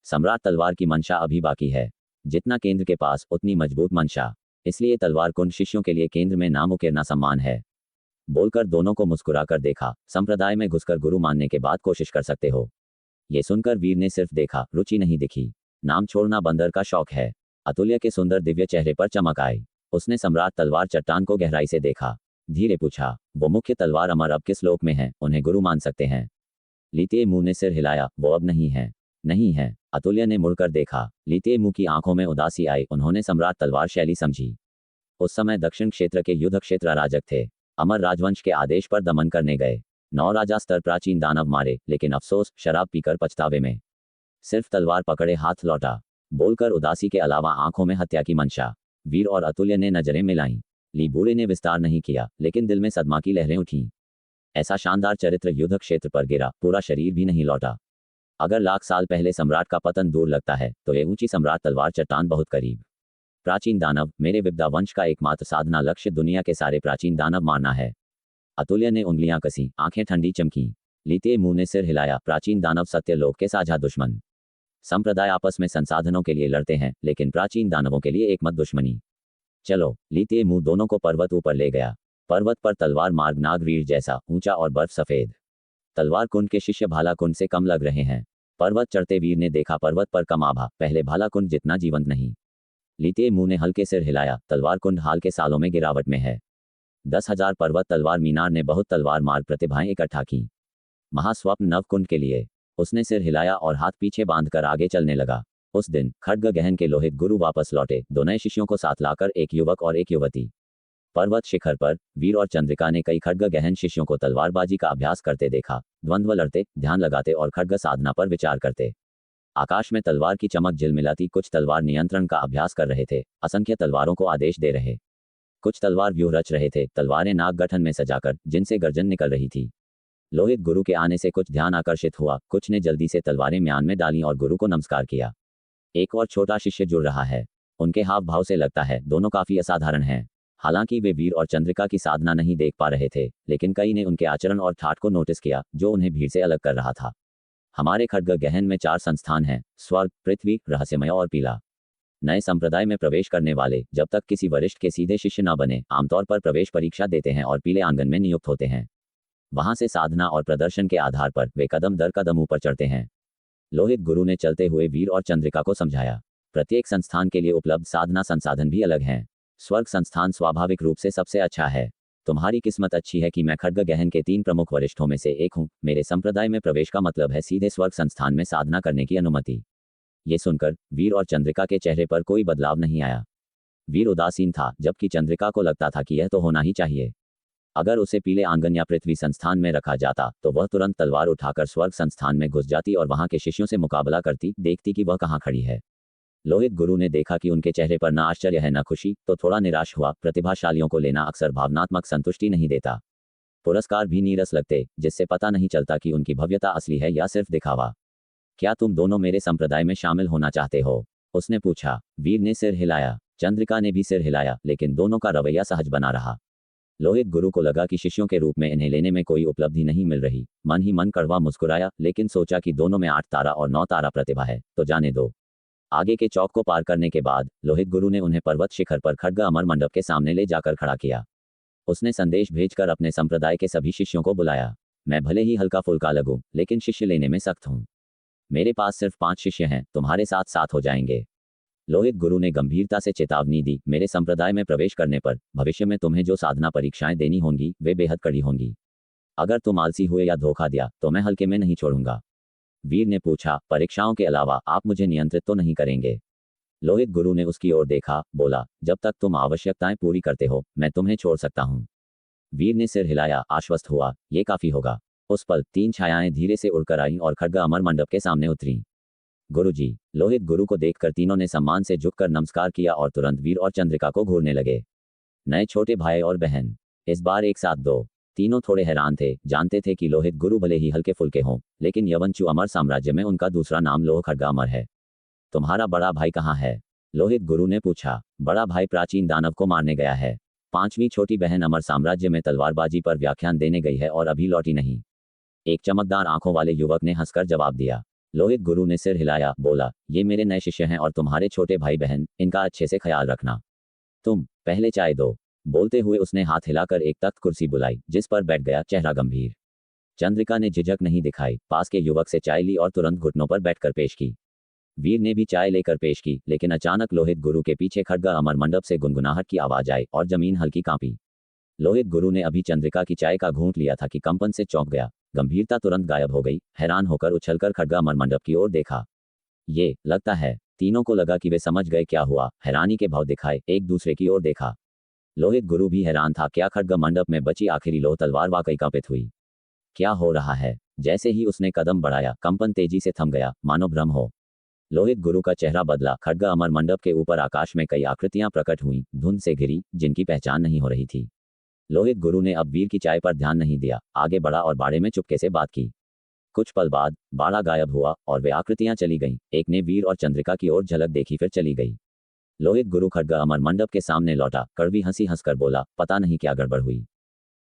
सम्राट तलवार की मंशा अभी बाकी है। जितना केंद्र के पास, उतनी मजबूत मंशा। इसलिए तलवार कुंड शिष्यों के लिए केंद्र में नाम उकेरना सम्मान है। बोलकर दोनों को मुस्कुरा कर देखा। संप्रदाय में घुसकर गुरु मानने के बाद कोशिश कर सकते हो। ये सुनकर वीर ने सिर्फ देखा, रुचि नहीं दिखी। नाम छोड़ना बंदर का शौक है। अतुल्य के सुंदर दिव्य चेहरे पर चमक आई। उसने सम्राट तलवार चट्टान को गहराई से देखा। धीरे पूछा, वो मुख्य तलवार अमर अब किस लोक में है, उन्हें गुरु मान सकते हैं? लितिएमू ने सिर हिलाया। वो अब नहीं है। नहीं है। अतुल्य ने मुड़कर देखा। लितिएमू की आंखों में उदासी आई। उन्होंने सम्राट तलवार शैली समझी। उस समय दक्षिण क्षेत्र के युद्ध क्षेत्र अराजक थे। अमर राजवंश के आदेश पर दमन करने गए। 9 राजा स्तर प्राचीन दानव मारे, लेकिन अफसोस, शराब पीकर पछतावे में। सिर्फ तलवार पकड़े हाथ लौटा। बोलकर उदासी के अलावा आंखों में हत्या की मंशा। वीर और अतुल्य ने नजरें मिलाईं। ली बूढ़े ने विस्तार नहीं किया, लेकिन दिल में सदमा की लहरें उठीं। ऐसा शानदार चरित्र युद्ध क्षेत्र पर गिरा, पूरा शरीर भी नहीं लौटा। अगर लाख साल पहले सम्राट का पतन दूर लगता है, तो ये ऊंची सम्राट तलवार चट्टान बहुत करीब। प्राचीन दानव, मेरे विद्या वंश का एकमात्र साधना लक्ष्य दुनिया के सारे प्राचीन दानव मारना है। अतुल्य ने उंगलियां कसी, आंखें ठंडी चमकी। लितिएमू ने सिर हिलाया। प्राचीन दानव सत्य लोक के साझा दुश्मन। संप्रदाय आपस में संसाधनों के लिए लड़ते हैं, लेकिन प्राचीन दानवों के लिए एकमत दुश्मनी। चलो। लीते मुंह दोनों को पर्वत ऊपर ले गया। पर्वत पर तलवार मार्ग नागवीर जैसा ऊंचा और बर्फ सफेद। तलवार कुंड के शिष्य भाला कुंड से कम लग रहे हैं। पर्वत चढ़ते वीर ने देखा पर्वत पर कम आभा, पहले भाला कुंड जितना जीवंत नहीं। लीते मुंह ने हल्के सिर हिलाया, तलवार कुंड हाल के सालों में गिरावट में है। 10,000 पर्वत तलवार मीनार ने बहुत तलवार मार्ग प्रतिभाएं इकट्ठा की। महास्वप्न नव कुंड के लिए। उसने सिर हिलाया और हाथ पीछे बांधकर आगे चलने लगा। उस दिन खड्ग गहन के लोहित गुरु वापस लौटे, 2 नए शिष्यों को साथ लाकर, एक युवक और एक युवती। पर्वत शिखर पर वीर और चंद्रिका ने कई खड्ग गहन शिष्यों को तलवारबाजी का अभ्यास करते देखा। द्वंद्व लड़ते, ध्यान लगाते और खड्ग साधना पर विचार करते। आकाश में तलवार की चमक झिलमिलाती। कुछ तलवार नियंत्रण का अभ्यास कर रहे थे, असंख्य तलवारों को आदेश दे रहे। कुछ तलवार व्यूह रच रहे थे, तलवारें नाग गठन में सजाकर, जिनसे गर्जन निकल रही थी। लोहित गुरु के आने से कुछ ध्यान आकर्षित हुआ, कुछ ने जल्दी से तलवारें म्यान में डाली और गुरु को नमस्कार किया। एक और छोटा शिष्य जुड़ रहा है। उनके हाव भाव से लगता है दोनों काफी असाधारण हैं। हालांकि वे वीर और चंद्रिका की साधना नहीं देख पा रहे थे, लेकिन कई ने उनके आचरण और ठाठ को नोटिस किया, जो उन्हें भीड़ से अलग कर रहा था। हमारे खड्ग गहन में 4 संस्थान हैं: स्वर्ग, पृथ्वी, रहस्यमय और पीला। नए संप्रदाय में प्रवेश करने वाले, जब तक किसी वरिष्ठ के सीधे शिष्य न बने, आमतौर पर प्रवेश परीक्षा देते हैं और पीले आंगन में नियुक्त होते हैं। वहां से साधना और प्रदर्शन के आधार पर वे कदम दर कदम ऊपर चढ़ते हैं। लोहित गुरु ने चलते हुए वीर और चंद्रिका को समझाया। प्रत्येक संस्थान के लिए उपलब्ध साधना संसाधन भी अलग हैं। स्वर्ग संस्थान स्वाभाविक रूप से सबसे अच्छा है। तुम्हारी किस्मत अच्छी है कि मैं खड्ग गहन के 3 प्रमुख वरिष्ठों में से एक हूँ। मेरे संप्रदाय में प्रवेश का मतलब है सीधे स्वर्ग संस्थान में साधना करने की अनुमति। ये सुनकर वीर और चंद्रिका के चेहरे पर कोई बदलाव नहीं आया। वीर उदासीन था, जबकि चंद्रिका को लगता था कि यह तो होना ही चाहिए। अगर उसे पीले आंगन या पृथ्वी संस्थान में रखा जाता, तो वह तुरंत तलवार उठाकर स्वर्ग संस्थान में घुस जाती और वहां के शिष्यों से मुकाबला करती, देखती कि वह कहाँ खड़ी है। लोहित गुरु ने देखा कि उनके चेहरे पर न आश्चर्य है न खुशी, तो थोड़ा निराश हुआ। प्रतिभाशालियों को लेना अक्सर भावनात्मक संतुष्टि नहीं देता। पुरस्कार भी नीरस लगते, जिससे पता नहीं चलता कि उनकी भव्यता असली है या सिर्फ दिखावा। क्या तुम दोनों मेरे संप्रदाय में शामिल होना चाहते हो? उसने पूछा। वीर ने सिर हिलाया, चंद्रिका ने भी सिर हिलाया, लेकिन दोनों का रवैया सहज बना रहा। लोहित गुरु को लगा कि शिष्यों के रूप में इन्हें लेने में कोई उपलब्धि नहीं मिल रही। मन ही मन कड़वा मुस्कुराया, लेकिन सोचा कि दोनों में 8 तारा और 9 तारा प्रतिभा है, तो जाने दो। आगे के चौक को पार करने के बाद लोहित गुरु ने उन्हें पर्वत शिखर पर खड्ग अमर मंडप के सामने ले जाकर खड़ा किया। उसने संदेश भेजकर अपने संप्रदाय के सभी शिष्यों को बुलाया। मैं भले ही हल्का फुल्का लगूं, लेकिन शिष्य लेने में सख्त हूं। मेरे पास सिर्फ 5 शिष्य हैं, तुम्हारे साथ 7 हो जाएंगे। लोहित गुरु ने गंभीरता से चेतावनी दी, मेरे संप्रदाय में प्रवेश करने पर भविष्य में तुम्हें जो साधना परीक्षाएं देनी होंगी, वे बेहद कड़ी होंगी। अगर तुम आलसी हुए या धोखा दिया, तो मैं हल्के में नहीं छोड़ूंगा। वीर ने पूछा, परीक्षाओं के अलावा आप मुझे नियंत्रित तो नहीं करेंगे? लोहित गुरु ने उसकी ओर देखा, बोला, जब तक तुम आवश्यकताएं पूरी करते हो, मैं तुम्हें छोड़ सकता हूं। वीर ने सिर हिलाया, आश्वस्त हुआ, ये काफी होगा। उस पल 3 छायाएं धीरे से उड़कर आईं और खड्ग अमर मंडप के सामने उतरी। गुरुजी। लोहित गुरु को देखकर तीनों ने सम्मान से झुककर नमस्कार किया और तुरंत वीर और चंद्रिका को घूरने लगे। नए छोटे भाई और बहन, इस बार एक साथ 2। तीनों थोड़े हैरान थे, जानते थे कि लोहित गुरु भले ही हल्के फुल्के हों, लेकिन यवनचु अमर साम्राज्य में उनका दूसरा नाम लोह खड्ग अमर है। तुम्हारा बड़ा भाई कहाँ है? लोहित गुरु ने पूछा। बड़ा भाई प्राचीन दानव को मारने गया है। 5वीं छोटी बहन अमर साम्राज्य में तलवारबाजी पर व्याख्यान देने गई है और अभी लौटी नहीं। एक चमकदार आंखों वाले युवक ने हंसकर जवाब दिया। लोहित गुरु ने सिर हिलाया, बोला, ये मेरे नए शिष्य हैं और तुम्हारे छोटे भाई बहन, इनका अच्छे से ख्याल रखना। तुम पहले चाय दो। बोलते हुए उसने हाथ हिलाकर एक तख्त कुर्सी बुलाई, जिस पर बैठ गया, चेहरा गंभीर। चंद्रिका ने झिझक नहीं दिखाई, पास के युवक से चाय ली और तुरंत घुटनों पर बैठकर पेश की। वीर ने भी चाय लेकर पेश की, लेकिन अचानक लोहित गुरु के पीछे खड्ग अमर मंडप से गुनगुनाहट की आवाज आई और जमीन हल्की कांपी। लोहित गुरु ने अभी चंद्रिका की चाय का घूंट लिया था कि कंपन से चौंक गया। गंभीरता तुरंत गायब हो गई। हैरान होकर उछलकर खड्ग अमर मंडप की ओर देखा। ये लगता है। तीनों को लगा कि वे समझ गए क्या हुआ। हैरानी के भाव दिखाए, एक दूसरे की ओर देखा। लोहित गुरु भी हैरान था, क्या खड्ग मंडप में बची आखिरी लोह तलवार वाकई कंपित हुई? क्या हो रहा है? जैसे ही उसने कदम बढ़ाया, कंपन तेजी से थम गया, मानो भ्रम हो। लोहित गुरु का चेहरा बदला। खड्ग अमर मंडप के ऊपर आकाश में कई आकृतियां प्रकट हुईं, धुंध से घिरी, जिनकी पहचान नहीं हो रही थी। लोहित गुरु ने अब वीर की चाय पर ध्यान नहीं दिया, आगे बढ़ा और बाड़े में चुपके से बात की। कुछ पल बाद बाड़ा गायब हुआ और वे आकृतियां चली गईं। एक ने वीर और चंद्रिका की ओर झलक देखी, फिर चली गई। लोहित गुरु खड्ग अमर मंडप के सामने लौटा, कड़वी हंसी हंसकर बोला, पता नहीं क्या गड़बड़ हुई,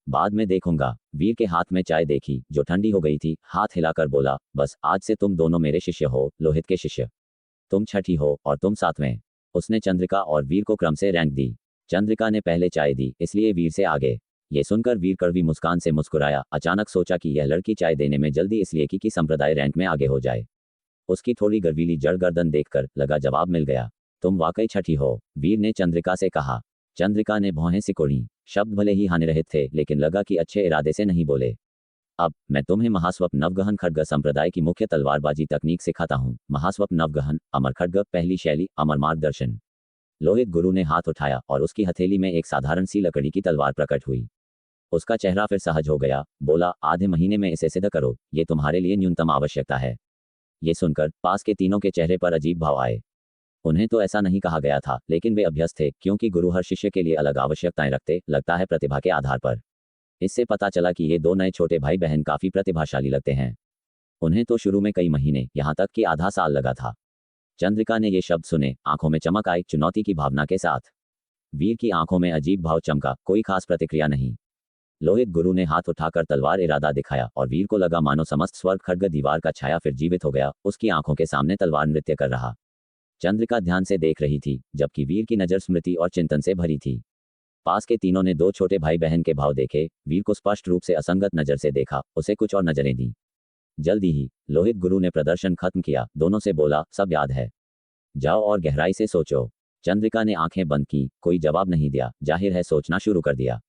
बाद में देखूंगा। वीर के हाथ में चाय देखी, जो ठंडी हो गई थी, हाथ हिलाकर बोला, बस आज से तुम दोनों मेरे शिष्य हो, लोहित के शिष्य। तुम 6ठी हो और तुम 7वें। उसने चंद्रिका और वीर को क्रम से रैंक दी। चंद्रिका ने पहले चाय दी, इसलिए वीर से आगे। ये सुनकर वीर कड़वी मुस्कान से मुस्कुराया। अचानक सोचा कि यह लड़की चाय देने में जल्दी इसलिए कि संप्रदाय रैंक में आगे हो जाए। उसकी थोड़ी गर्वीली जड़ गर्दन देखकर लगा जवाब मिल गया। तुम वाकई छठी हो, वीर ने चंद्रिका से कहा। चंद्रिका ने भौहें सिकोड़ी। शब्द भले ही हानिरहित थे, लेकिन लगा कि अच्छे इरादे से नहीं बोले। अब मैं तुम्हें महास्वप्न नवगहन खड्ग संप्रदाय की मुख्य तलवारबाजी तकनीक सिखाता हूँ। महास्वप्न नवगहन, अमर खड्ग, पहली शैली, अमर मार्गदर्शन। लोहित गुरु ने हाथ उठाया और उसकी हथेली में एक साधारण सी लकड़ी की तलवार प्रकट हुई। उसका चेहरा फिर सहज हो गया। बोला, आधे महीने में इसे सिद्ध करो, ये तुम्हारे लिए न्यूनतम आवश्यकता है। ये सुनकर पास के तीनों के चेहरे पर अजीब भाव आए। उन्हें तो ऐसा नहीं कहा गया था, लेकिन वे अभ्यस्त थे, क्योंकि गुरु हर शिष्य के लिए अलग आवश्यकताएं रखते, लगता है प्रतिभा के आधार पर। इससे पता चला कि ये दो नए छोटे भाई बहन काफी प्रतिभाशाली लगते हैं। उन्हें तो शुरू में कई महीने, यहाँ तक कि आधा साल लगा था। चंद्रिका ने ये शब्द सुने, आंखों में चमक आई, चुनौती की भावना के साथ। वीर की आंखों में अजीब भाव चमका, कोई खास प्रतिक्रिया नहीं। लोहित गुरु ने हाथ उठाकर तलवार इरादा दिखाया और वीर को लगा मानो समस्त स्वर्ग खड्ग दीवार का छाया फिर जीवित हो गया। उसकी आंखों के सामने तलवार नृत्य कर रहा। चंद्रिका ध्यान से देख रही थी, जबकि वीर की नजर स्मृति और चिंतन से भरी थी। पास के तीनों ने दो छोटे भाई बहन के भाव देखे। वीर को स्पष्ट रूप से असंगत नजर से देखा, उसे कुछ और नजरें दी। जल्दी ही लोहित गुरु ने प्रदर्शन खत्म किया, दोनों से बोला, सब याद है, जाओ और गहराई से सोचो। चंद्रिका ने आंखें बंद की, कोई जवाब नहीं दिया, जाहिर है सोचना शुरू कर दिया।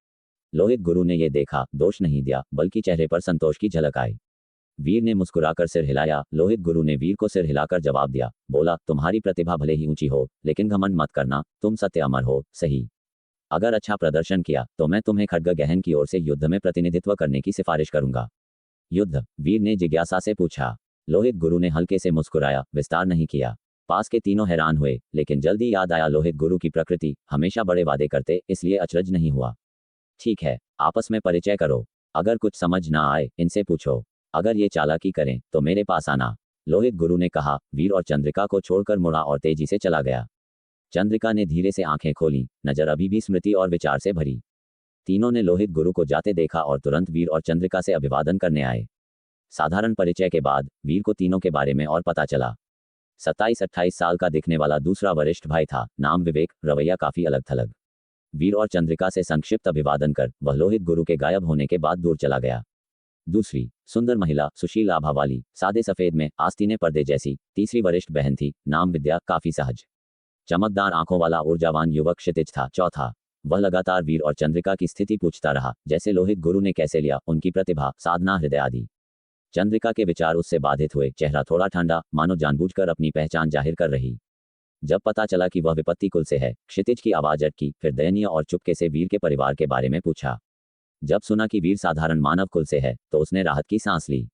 लोहित गुरु ने यह देखा, दोष नहीं दिया, बल्कि चेहरे पर संतोष की झलक आई। वीर ने मुस्कुराकर सिर हिलाया। लोहित गुरु ने वीर को सिर हिलाकर जवाब दिया। बोला, तुम्हारी प्रतिभा भले ही ऊंची हो, लेकिन घमंड मत करना, तुम सत्य अमर हो, सही। अगर अच्छा प्रदर्शन किया तो मैं तुम्हें खड्ग गहन की ओर से युद्ध में प्रतिनिधित्व करने की सिफारिश करूंगा। युद्ध? वीर ने जिज्ञासा से पूछा। लोहित गुरु ने हल्के से मुस्कुराया, विस्तार नहीं किया। पास के तीनों हैरान हुए, लेकिन जल्दी याद आया लोहित गुरु की प्रकृति, हमेशा बड़े वादे करते, इसलिए अचरज नहीं हुआ। ठीक है, आपस में परिचय करो। अगर कुछ समझ ना आए, इनसे पूछो। अगर ये चालाकी करें तो मेरे पास आना, लोहित गुरु ने कहा। वीर और चंद्रिका को छोड़कर मुड़ा और तेजी से चला गया। चंद्रिका ने धीरे से आंखें खोली, नजर अभी भी स्मृति और विचार से भरी। तीनों ने लोहित गुरु को जाते देखा और तुरंत वीर और चंद्रिका से अभिवादन करने आए। साधारण परिचय के बाद वीर को तीनों के बारे में और पता चला। 27-28 साल का दिखने वाला दूसरा वरिष्ठ भाई था, नाम विवेक, रवैया काफी अलग थलग। वीर और चंद्रिका से संक्षिप्त अभिवादन कर वह लोहित गुरु के गायब होने के बाद दूर चला गया। दूसरी सुंदर महिला, सुशील आभा वाली, सादे सफेद में, आस्तीने पर्दे जैसी, तीसरी वरिष्ठ बहन थी, नाम विद्या, काफी सहज चमकदार आंखों वाला ऊर्जावान युवक क्षितिज था। चौथा, वह लगातार वीर और चंद्रिका की स्थिति पूछता रहा, जैसे लोहित गुरु ने कैसे लिया, उनकी प्रतिभा, साधना, हृदय आदि। चंद्रिका के विचार उससे बाधित हुए, चेहरा थोड़ा ठंडा, मानो जानबूझकर अपनी पहचान जाहिर कर रही। जब पता चला कि वह विपत्ति कुल से है, क्षितिज की आवाज अटकी, फिर दयनीय और चुपके से वीर के परिवार के बारे में पूछा। जब सुना कि वीर साधारण मानव कुल से है, तो उसने राहत की सांस ली।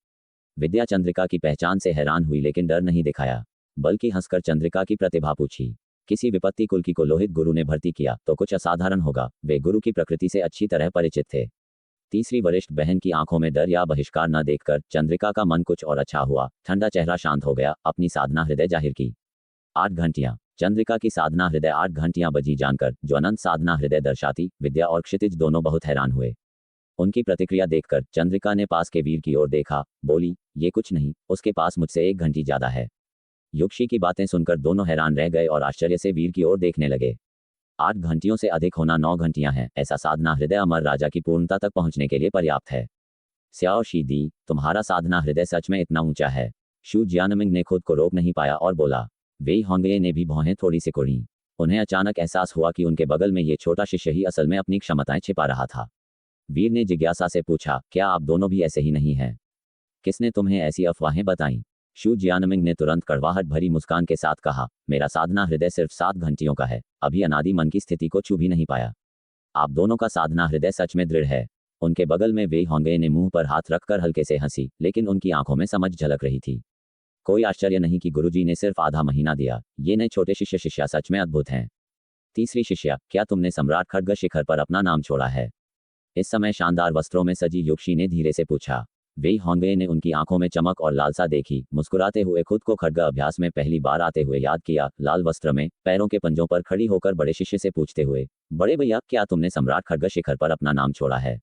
विद्या चंद्रिका की पहचान से हैरान हुई, लेकिन डर नहीं दिखाया, बल्कि हंसकर चंद्रिका की प्रतिभा पूछी। किसी विपत्ति कुल की को लोहित गुरु ने भर्ती किया तो कुछ असाधारण होगा, वे गुरु की प्रकृति से अच्छी तरह परिचित थे। तीसरी वरिष्ठ बहन की आंखों में डर या बहिष्कार न देखकर चंद्रिका का मन कुछ और अच्छा हुआ, ठंडा चेहरा शांत हो गया, अपनी साधना हृदय जाहिर की। 8 घंटियां। चंद्रिका की साधना हृदय 8 घंटियां बजी जानकर, जो अनंत साधना हृदय दर्शाती, विद्या और क्षितिज दोनों बहुत हैरान हुए। उनकी प्रतिक्रिया देखकर चंद्रिका ने पास के वीर की ओर देखा, बोली, ये कुछ नहीं, उसके पास मुझसे 1 घंटी ज्यादा है। युक्षी की बातें सुनकर दोनों हैरान रह गए और आश्चर्य से वीर की ओर देखने लगे। 8 घंटियों से अधिक होना 9 घंटियां हैं, ऐसा साधना हृदय अमर राजा की पूर्णता तक पहुंचने के लिए पर्याप्त है। स्याओ शी दी, तुम्हारा साधना हृदय सच में इतना ऊंचा है। शू जियानमिंग ने खुद को रोक नहीं पाया और बोला। वेई होंगे ने भी भौहें थोड़ी सिकुड़ी। उन्हें अचानक एहसास हुआ कि उनके बगल में ये छोटा शिष्य ही असल में अपनी क्षमताएं छिपा रहा था। वीर ने जिज्ञासा से पूछा, क्या आप दोनों भी ऐसे ही नहीं हैं? किसने तुम्हें ऐसी अफवाहें बताईं? शू जियानमिंग ने तुरंत कड़वाहट भरी मुस्कान के साथ कहा, मेरा साधना हृदय सिर्फ 7 घंटियों का है, अभी अनादि मन की स्थिति को छू भी नहीं पाया। आप दोनों का साधना हृदय सच में दृढ़ है। उनके बगल में वेई होंगे ने मुंह पर हाथ रखकर हल्के से हंसी, लेकिन उनकी आंखों में समझ झलक रही थी। कोई आश्चर्य नहीं कि गुरुजी ने सिर्फ आधा महीना दिया, ये नए छोटे शिष्या सच में अद्भुत हैं। तीसरी शिष्या, क्या तुमने सम्राट खड्ग शिखर पर अपना नाम छोड़ा है? इस समय शानदार वस्त्रों में सजी युक्षी ने धीरे से पूछा। वेई होंगे ने उनकी आंखों में चमक और लालसा देखी, मुस्कुराते हुए खुद को खड्ग अभ्यास में पहली बार आते हुए याद किया। लाल वस्त्र में, पैरों के पंजों पर खड़ी होकर बड़े शिष्य से पूछते हुए, बड़े भैया, क्या तुमने सम्राट खड्ग शिखर पर अपना नाम छोड़ा है?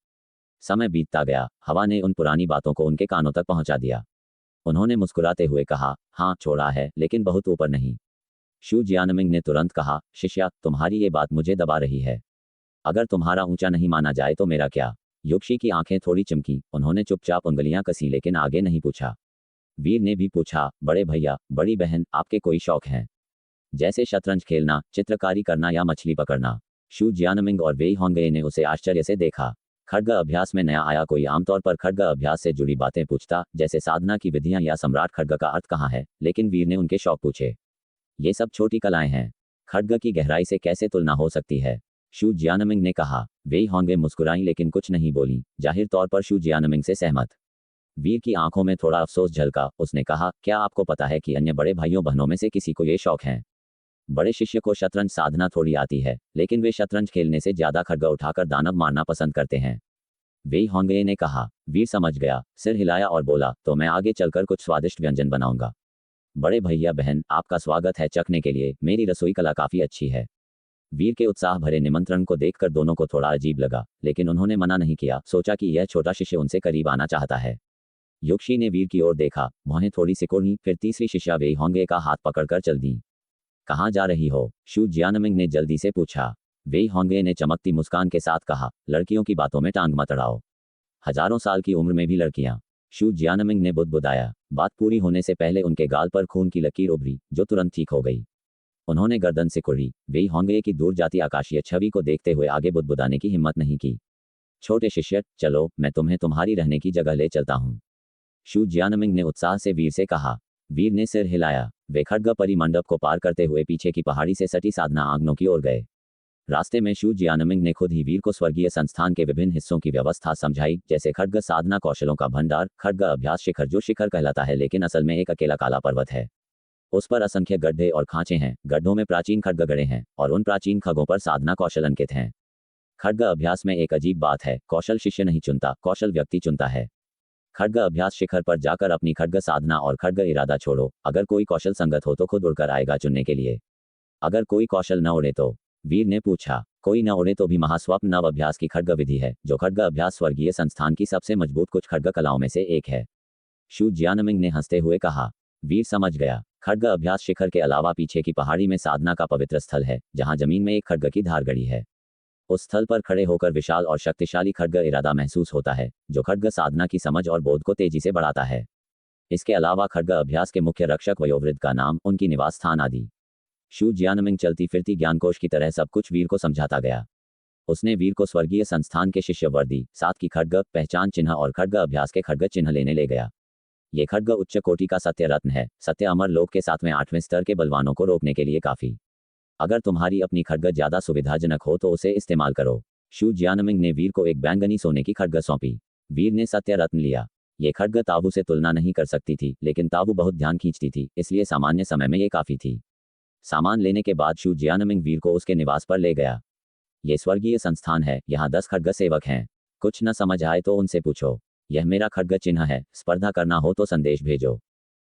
समय बीतता गया, हवा ने उन पुरानी बातों को उनके कानों तक पहुंचा दिया। उन्होंने मुस्कुराते हुए कहा, हाँ छोड़ा है, लेकिन बहुत ऊपर नहीं। शू जियानमिंग ने तुरंत कहा, शिष्या, तुम्हारी ये बात मुझे दबा रही है। अगर तुम्हारा ऊंचा नहीं माना जाए तो मेरा क्या? युक्षी की आंखें थोड़ी चमकी, उन्होंने चुपचाप उंगलियां कसी लेकिन आगे नहीं पूछा। वीर ने भी पूछा, बड़े भैया, बड़ी बहन, आपके कोई शौक हैं? जैसे शतरंज खेलना, चित्रकारी करना या मछली पकड़ना? शू जियानमिंग और वेई होंगे ने उसे आश्चर्य से देखा। खड्ग अभ्यास में नया आया कोई आमतौर पर खड्ग अभ्यास से जुड़ी बातें पूछता, जैसे साधना की विधियां या सम्राट खड्ग का अर्थ कहाँ है, लेकिन वीर ने उनके शौक पूछे। ये सब छोटी कलाएं हैं, खड्ग की गहराई से कैसे तुलना हो सकती है? शू जियानमिंग ने कहा। वेई होंगे मुस्कुराई लेकिन कुछ नहीं बोली, जाहिर तौर पर शू जियानमिंग से सहमत। वीर की आंखों में थोड़ा अफसोस झलका, उसने कहा, क्या आपको पता है कि अन्य बड़े भाइयों बहनों में से किसी को ये शौक है? बड़े शिष्य को शतरंज साधना थोड़ी आती है, लेकिन वे शतरंज खेलने से ज्यादा खड्ग उठाकर दानव मारना पसंद करते हैं। वेई होंगे ने कहा। वीर समझ गया, सिर हिलाया और बोला, तो मैं आगे चलकर कुछ स्वादिष्ट व्यंजन बनाऊंगा। बड़े भैया बहन, आपका स्वागत है चखने के लिए, मेरी रसोई कला काफी अच्छी है। वीर के उत्साह भरे निमंत्रण को देखकर दोनों को थोड़ा अजीब लगा, लेकिन उन्होंने मना नहीं किया, सोचा कि यह छोटा शिष्य उनसे करीब आना चाहता है। युक्षी ने वीर की ओर देखा, भौहें थोड़ी सिकुड़ी, फिर तीसरी शिष्या वेई होंगे का हाथ पकड़कर चल दी। कहाँ जा रही हो? शू जियानमिंग ने जल्दी से पूछा। वेई होंगे ने चमकती मुस्कान के साथ कहा, लड़कियों की बातों में टांग मत अड़ाओ। हजारों साल की उम्र में भी लड़कियां? शू जियानमिंग ने बुदबुदाया। बात पूरी होने से पहले उनके गाल पर खून की लकीर उभरी, जो तुरंत ठीक हो गई। उन्होंने गर्दन सिकुड़ी। वेई होंगे की दूर जाती आकाशीय छवि को देखते हुए आगे बुदबुदाने की हिम्मत नहीं की। छोटे शिष्य, चलो, मैं तुम्हें तुम्हारी रहने की जगह ले चलता हूँ। शू जियानमिंग ने उत्साह से वीर से कहा। वीर ने सिर हिलाया। वे खड्ग परिमंडप को पार करते हुए पीछे की पहाड़ी से सटी साधना आंगनों की ओर गए। रास्ते में शू जियानमिंग ने खुद ही वीर को स्वर्गीय संस्थान के विभिन्न हिस्सों की व्यवस्था समझाई, जैसे खड्ग साधना कौशलों का भंडार, खड्ग अभ्यास शिखर जो शिखर कहलाता है लेकिन असल में एक अकेला काला पर्वत है। उस पर असंख्य गड्ढे और खांचे हैं, गड्ढों में प्राचीन खड्ग गड़े हैं और उन प्राचीन खगों पर साधना कौशल अंकित हैं। खड्ग अभ्यास में एक अजीब बात है, कौशल शिष्य नहीं चुनता, कौशल व्यक्ति चुनता है। खड्ग अभ्यास शिखर पर जाकर अपनी खड्ग साधना और खड्ग इरादा छोड़ो, अगर कोई कौशल संगत हो तो खुद उड़कर आएगा चुनने के लिए। अगर कोई कौशल न उड़े तो? वीर ने पूछा। कोई न उड़े तो भी महास्वप्न नव अभ्यास की खड्ग विधि है, जो खड्ग अभ्यास स्वर्गीय संस्थान की सबसे मजबूत कुछ खड्ग कलाओं में से एक है। शू जियानमिंग ने हंसते हुए कहा। वीर समझ गया, खड्ग अभ्यास शिखर के अलावा पीछे की पहाड़ी में साधना का पवित्र स्थल है, जहां जमीन में एक खड्ग की धार गड़ी है। उस स्थल पर खड़े होकर विशाल और शक्तिशाली खड्ग इरादा महसूस होता है, जो खड्ग साधना की समझ और बोध को तेजी से बढ़ाता है। इसके अलावा खड्ग अभ्यास के मुख्य रक्षक वयोवृद्ध का नाम, उनकी निवास स्थान आदि। शू जियानमिंग चलती फिरती ज्ञानकोश की तरह सब कुछ वीर को समझाता गया। उसने वीर को स्वर्गीय संस्थान के शिष्य वर्दी, साथ की खड्ग पहचान चिन्ह और खड्ग अभ्यास के खड्ग चिन्ह लेने ले गया। ये खड्ग उच्च कोटि का सत्य रत्न है, सत्य अमर लोक के 7वें 8वें स्तर के बलवानों को रोकने के लिए काफी। अगर तुम्हारी अपनी खड्ग ज्यादा सुविधाजनक हो तो उसे इस्तेमाल करो। शू जियानमिंग ने वीर को एक बैंगनी सोने की खड्ग सौंपी। वीर ने सत्य रत्न लिया। ये खड्ग ताबू से तुलना नहीं कर सकती थी, लेकिन ताबू बहुत ध्यान खींचती थी, इसलिए सामान्य समय में ये काफी थी। सामान लेने के बाद शू जियानमिंग वीर को उसके निवास पर ले गया। ये स्वर्गीय संस्थान है, यहाँ 10 खड्ग सेवक हैं। कुछ न समझ आए तो उनसे पूछो। यह मेरा खड्ग चिन्ह है, स्पर्धा करना हो तो संदेश भेजो।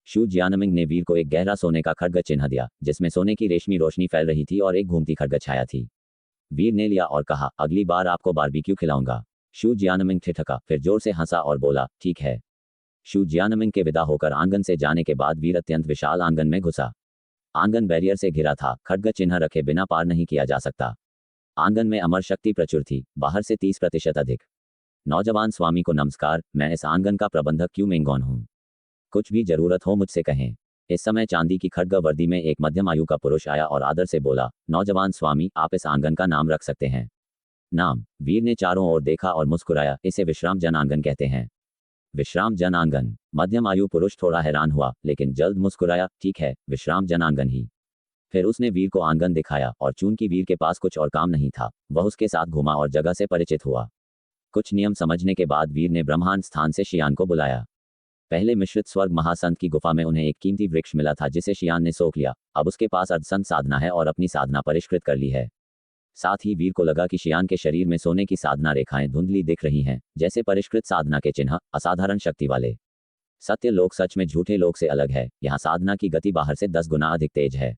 शू जियानमिंग ने वीर को एक गहरा सोने का खड्ग चिन्ह दिया, जिसमें सोने की रेशमी रोशनी फैल रही थी और एक घूमती खड्ग छाया थी। वीर ने लिया और कहा, अगली बार आपको बारबेक्यू खिलाऊंगा। शू जियानमिंग ठिठका, फिर जोर से हंसा और बोला, ठीक है। शू जियानमिंग के विदा होकर आंगन से जाने के बाद वीर अत्यंत विशाल आंगन में घुसा। आंगन बैरियर से घिरा था, खड्ग चिन्ह रखे बिना पार नहीं किया जा सकता। आंगन में अमर शक्ति प्रचुर थी, बाहर से 30% अधिक। नौजवान स्वामी को नमस्कार, मैं इस आंगन का प्रबंधक क्यू मेंगोन हूँ। कुछ भी जरूरत हो मुझसे कहें। इस समय चांदी की खड्ग वर्दी में एक मध्यम आयु का पुरुष आया और आदर से बोला, नौजवान स्वामी, आप इस आंगन का नाम रख सकते हैं। नाम? वीर ने चारों ओर देखा और मुस्कुराया, इसे विश्राम जन आंगन कहते हैं। विश्राम जन आंगन? मध्यम आयु पुरुष थोड़ा हैरान हुआ, लेकिन जल्द मुस्कुराया, ठीक है, विश्राम जन आंगन ही। फिर उसने वीर को आंगन दिखाया और चूंकि वीर के पास कुछ और काम नहीं था, वह उसके साथ घूमा और जगह से परिचित हुआ। कुछ नियम समझने के बाद वीर ने ब्रह्मांड स्थान से शियान को बुलाया। पहले मिश्रित स्वर्ग महासंत की गुफा में उन्हें एक कीमती वृक्ष मिला था जिसे शियान ने सोख लिया। अब उसके पास अर्धसंत साधना है और अपनी साधना परिष्कृत कर ली है। साथ ही वीर को लगा कि शियान के शरीर में सोने की साधना रेखाएं धुंधली दिख रही हैं, जैसे परिष्कृत साधना के चिन्ह, असाधारण शक्ति वाले। सत्य लोक सच में झूठे लोक से अलग है, यहाँ साधना की गति बाहर से 10 गुना अधिक तेज है।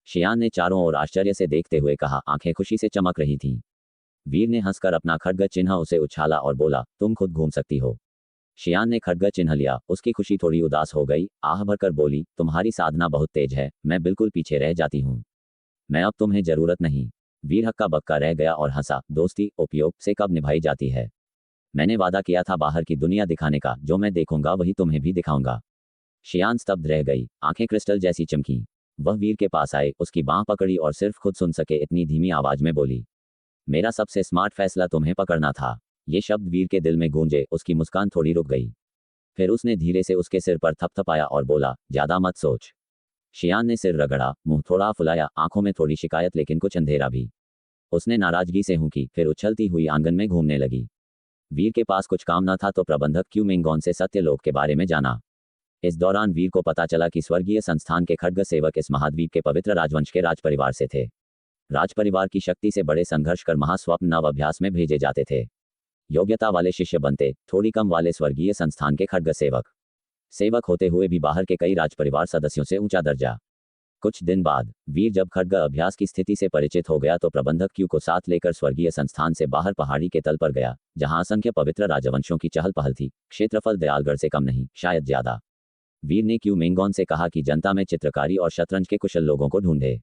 शियान ने चारों ओर आश्चर्य से देखते हुए कहा, आंखें खुशी से चमक रही थीं। वीर ने हंसकर अपना खड्ग चिन्ह उसे उछाला और बोला, तुम खुद घूम सकती हो। शियान ने खड्ग चिन्ह लिया, उसकी खुशी थोड़ी उदास हो गई, आह भरकर बोली, तुम्हारी साधना बहुत तेज है, मैं बिल्कुल पीछे रह जाती हूँ। मैं अब तुम्हें जरूरत नहीं। वीर हक्का बक्का रह गया और हंसा। दोस्ती उपयोग से कब निभाई जाती है? मैंने वादा किया था बाहर की दुनिया दिखाने का, जो मैं देखूंगा वही तुम्हें भी दिखाऊंगा। शियान स्तब्ध रह गई, आंखें क्रिस्टल जैसी चमकी। वह वीर के पास आए, उसकी बांह पकड़ी और सिर्फ खुद सुन सके इतनी धीमी आवाज में बोली, मेरा सबसे स्मार्ट फैसला तुम्हें पकड़ना था। ये शब्द वीर के दिल में गूंजे, उसकी मुस्कान थोड़ी रुक गई। फिर उसने धीरे से उसके सिर पर थपथपाया और बोला, ज्यादा मत सोच। शियान ने सिर रगड़ा, मुंह थोड़ा फुलाया, आंखों में थोड़ी शिकायत लेकिन कुछ अंधेरा भी। उसने नाराजगी से हूं की, फिर उछलती हुई आंगन में घूमने लगी। वीर के पास कुछ काम न था तो प्रबंधक क्यू मिंगोन से सत्यलोक के बारे में जाना। इस दौरान वीर को पता चला कि स्वर्गीय संस्थान के खड्ग सेवक इस महाद्वीप के पवित्र राजवंश के राजपरिवार से थे। राजपरिवार की शक्ति से बड़े संघर्ष कर महास्वप्न नव अभ्यास में भेजे जाते थे। योग्यता वाले शिष्य बनते, थोड़ी कम वाले स्वर्गीय संस्थान के खड्ग सेवक। सेवक होते हुए भी बाहर के कई राजपरिवार सदस्यों से ऊंचा दर्जा। कुछ दिन बाद वीर जब खड्ग अभ्यास की स्थिति से परिचित हो गया तो प्रबंधक क्यू को साथ लेकर स्वर्गीय संस्थान से बाहर पहाड़ी के तल पर गया, जहां असंख्य पवित्र राजवंशों की चहल पहल थी। क्षेत्रफल दयालगढ़ से कम नहीं, शायद ज्यादा। वीर ने क्यू मिंगोन से कहा कि जनता में चित्रकारी और शतरंज के कुशल लोगों को ढूंढे।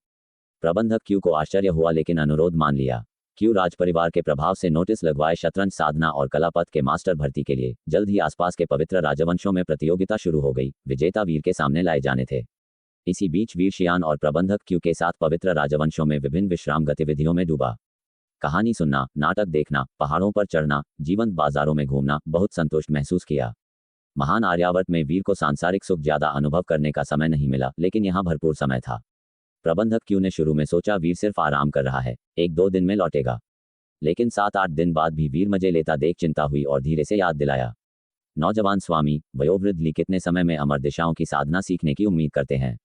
प्रबंधक क्यू को आश्चर्य हुआ लेकिन अनुरोध मान लिया। क्यू राजपरिवार के प्रभाव से नोटिस लगवाए शतरंज साधना और कलापथ के मास्टर भर्ती के लिए। जल्द ही आसपास के पवित्र राजवंशों में प्रतियोगिता शुरू हो गई। विजेता वीर के सामने लाए जाने थे। इसी बीच वीर शियान और प्रबंधक क्यू के साथ पवित्र राजवंशों में विभिन्न विश्राम गतिविधियों में डूबा। कहानी सुनना, नाटक देखना, पहाड़ों पर चढ़ना, जीवंत बाजारों में घूमना, बहुत संतुष्ट महसूस किया। महान आर्यावर्त में वीर को सांसारिक सुख ज्यादा अनुभव करने का समय नहीं मिला, लेकिन यहाँ भरपूर समय था। प्रबंधक क्यू ने शुरू में सोचा वीर सिर्फ आराम कर रहा है, 1-2 दिन में लौटेगा। लेकिन 7-8 दिन बाद भी वीर मजे लेता देख चिंता हुई और धीरे से याद दिलाया, नौजवान स्वामी वयोवृद्ध ली कितने समय में अमर दिशाओं की साधना सीखने की उम्मीद करते हैं।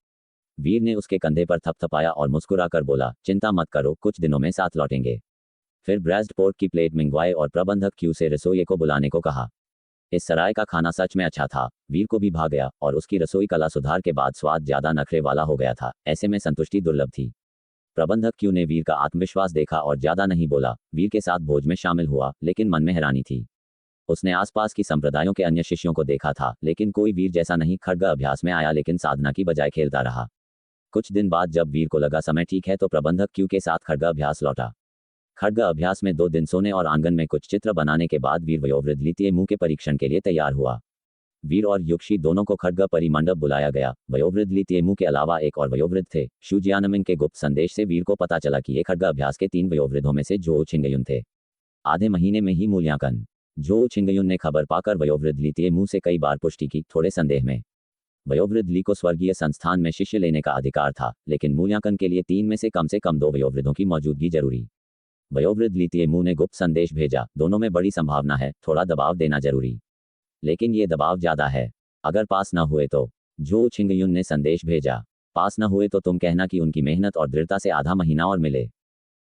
वीर ने उसके कंधे पर थपथपाया और मुस्कुराकर बोला, चिंता मत करो, कुछ दिनों में साथ लौटेंगे। फिर ब्रेस्ट पोर्क की प्लेट मंगवाए और प्रबंधक क्यू से रसोइये को बुलाने को कहा। इस सराय का खाना सच में अच्छा था। वीर को भी भा गया और उसकी रसोई कला सुधार के बाद स्वाद ज्यादा नखरे वाला हो गया था। ऐसे में संतुष्टि दुर्लभ थी। प्रबंधक क्यू ने वीर का आत्मविश्वास देखा और ज्यादा नहीं बोला। वीर के साथ भोज में शामिल हुआ, लेकिन मन में हैरानी थी। उसने आसपास की संप्रदायों के अन्य शिष्यों को देखा था, लेकिन कोई वीर जैसा नहीं खड्ग अभ्यास में आया, लेकिन साधना की बजाय खेलता रहा। कुछ दिन बाद जब वीर को लगा समय ठीक है तो प्रबंधक क्यू के साथ खड्ग अभ्यास लौटा। खड्ग अभ्यास में 2 दिन सोने और आंगन में कुछ चित्र बनाने के बाद वीर वयोवृद्ध लीतिए मुंह के परीक्षण के लिए तैयार हुआ। वीर और युक्षी दोनों को खड्ग परिमंडप बुलाया गया। वयोवृद्ध लीतिए मुंह के अलावा एक और वयोवृद्ध थे। शू जियानमिंग के गुप्त संदेश से वीर को पता चला कि ये खड्ग अभ्यास के 3 वयोवृद्धों में से जो छिंगयुन थे। आधे महीने में ही मूल्यांकन। जो छिंगयुन ने खबर पाकर वयोवृद्ध लीतिए मुंह से कई बार पुष्टि की, थोड़े संदेह में। वयोवृद्ध ली को स्वर्गीय संस्थान में शिष्य लेने का अधिकार था, लेकिन मूल्यांकन के लिए 3 में से कम 2 वयोवृद्धों की मौजूदगी जरूरी। वयोवृद्ध लीतिए मुंह ने गुप्त संदेश भेजा, दोनों में बड़ी संभावना है, थोड़ा दबाव देना जरूरी। लेकिन ये दबाव ज्यादा है। अगर पास न हुए तो। जो छिंगयुन ने संदेश भेजा, पास न हुए तो तुम कहना कि उनकी मेहनत और दृढ़ता से आधा महीना और मिले।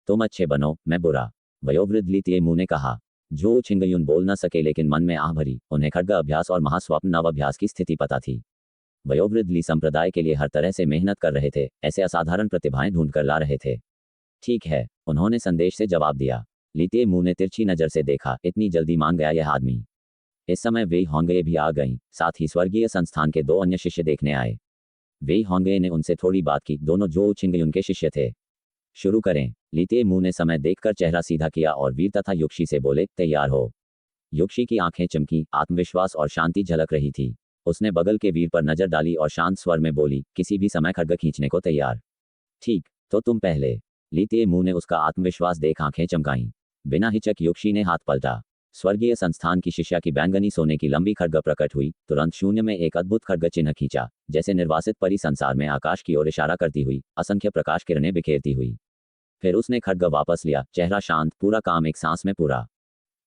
तुम अच्छे बनो, मैं बुरा। वयोवृद्ध लीतिए मुंह ने कहा। जो छिंगयुन बोल न सके, लेकिन मन में आह भरी। उन्हें खड्ग अभ्यास और महास्वप्न नव अभ्यास की स्थिति पता थी। वयोवृद्ध ली संप्रदाय के लिए हर तरह से मेहनत कर रहे थे, ऐसे असाधारण प्रतिभाएं ढूंढ कर ला रहे थे। ठीक है, उन्होंने संदेश से जवाब दिया। लीतिए मुंह ने तिरछी नजर से देखा, इतनी जल्दी मान गया यह आदमी। इस समय वेई होंगे भी आ गईं, साथ ही स्वर्गीय संस्थान के 2 अन्य शिष्य देखने आए। वेई होंगे ने उनसे थोड़ी बात की, दोनों जो छिंगयुन के शिष्य थे। शुरू करें। लीतिए मुंह ने समय देखकर चेहरा सीधा किया और वीर तथा युक्षी से बोले, तैयार हो। युक्षी की आंखें चमकी, आत्मविश्वास और शांति झलक रही थी। उसने बगल के वीर पर नजर डाली और शांत स्वर में बोली, किसी भी समय खड्ग खींचने को तैयार। ठीक, तो तुम पहले। लीतिए मुंह ने उसका आत्मविश्वास देख आंखें चमकाईं। बिना हिचक युक्षी ने हाथ पलटा। स्वर्गीय संस्थान की शिष्या की बैंगनी सोने की लंबी खड्ग प्रकट हुई। तुरंत शून्य में एक अद्भुत खड्ग चिन्ह खींचा, जैसे निर्वासित परी संसार में आकाश की ओर इशारा करती हुई, असंख्य प्रकाश किरणें बिखेरती हुई। फिर उसने खड्ग वापस लिया, चेहरा शांत, पूरा काम एक सांस में पूरा।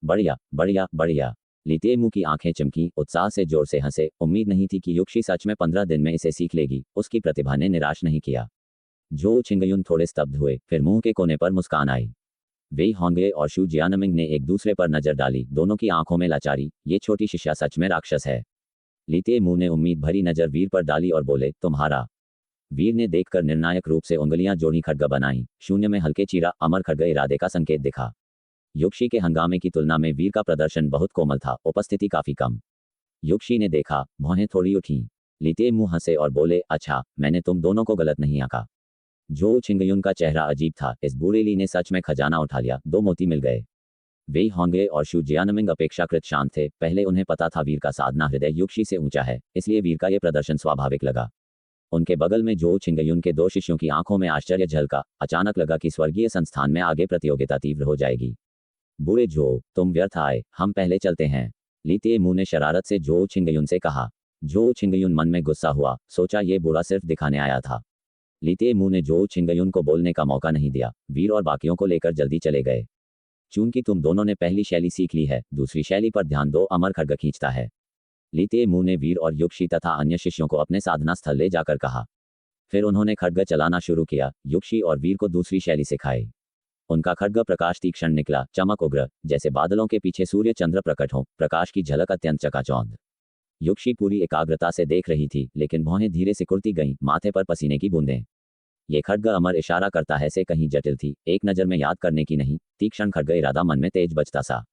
बढ़िया बढ़िया बढ़िया। लीतिए मुंह की आंखें चमकी, उत्साह से जोर से हंसे। उम्मीद नहीं थी कि युक्षी सच में 15 दिन में इसे सीख लेगी। उसकी प्रतिभा ने निराश नहीं किया। जो छिंगयुन थोड़े स्तब्ध हुए, फिर मुंह के कोने पर मुस्कान आई। वेई होंगे और शू जियानमिंग ने एक दूसरे पर नजर डाली, दोनों की आंखों में लाचारी। ये छोटी शिष्या सच में राक्षस है। लीतिए मुंह ने उम्मीद भरी नजर वीर पर डाली और बोले, तुम्हारा। वीर ने देखकर निर्णायक रूप से उंगलियां जोड़ी, खड्ग बनाई। शून्य में हल्के चीरा, अमर खड्ग इरादे का संकेत दिखा। युक्षी के हंगामे की तुलना में वीर का प्रदर्शन बहुत कोमल था, उपस्थिति काफी कम। युक्षी ने देखा, भौहें थोड़ी उठी। लीतिए मुंह हंसे और बोले, अच्छा, मैंने तुम दोनों को गलत नहीं आंका। जो छिंगयुन का चेहरा अजीब था। इस बूढ़ेली ने सच में खजाना उठा लिया। 2 मोती मिल गए। वेई होंगे और शू जियानमिंग अपेक्षाकृत शांत थे। पहले उन्हें पता था वीर का साधना हृदय युक्षी से ऊंचा है, इसलिए वीर का ये प्रदर्शन स्वाभाविक लगा। उनके बगल में जो छिंगयुन के 2 शिष्यों की आंखों में आश्चर्य झलका। अचानक लगा कि स्वर्गीय संस्थान में आगे प्रतियोगिता तीव्र हो जाएगी। बूढ़े जो, तुम व्यर्थ आए, हम पहले चलते हैं। ली ते मुंह ने शरारत से जो छिंगयुन से कहा। जो छिंगयुन मन में गुस्सा हुआ, सोचा ये बूढ़ा सिर्फ दिखाने आया था। ली ते मुंह ने जो छिंगयुन को बोलने का मौका नहीं दिया। वीर और बाकियों को लेकर जल्दी चले गए। चूंकि तुम दोनों ने पहली शैली सीख ली है, दूसरी शैली पर ध्यान दो। अमर खड्ग खींचता है। ली ते मुंह ने वीर और युक्षी तथा अन्य शिष्यों को अपने साधना स्थल ले जाकर कहा। फिर उन्होंने खड्ग चलाना शुरू किया। युक्षी और वीर को दूसरी शैली सिखाई। उनका खड्ग प्रकाश तीक्ष्ण निकला, चमक उग्र, जैसे बादलों के पीछे सूर्य चंद्र प्रकट हो। प्रकाश की झलक अत्यंत चकाचौंध। युक्षी पूरी एकाग्रता से देख रही थी, लेकिन भौहें धीरे सिकुड़ती गईं, माथे पर पसीने की बूंदें। ये खड्ग अमर इशारा करता है से कहीं जटिल थी, एक नज़र में याद करने की नहीं। तीक्ष्ण खड्ग इरादा मन में तेज बजता सा।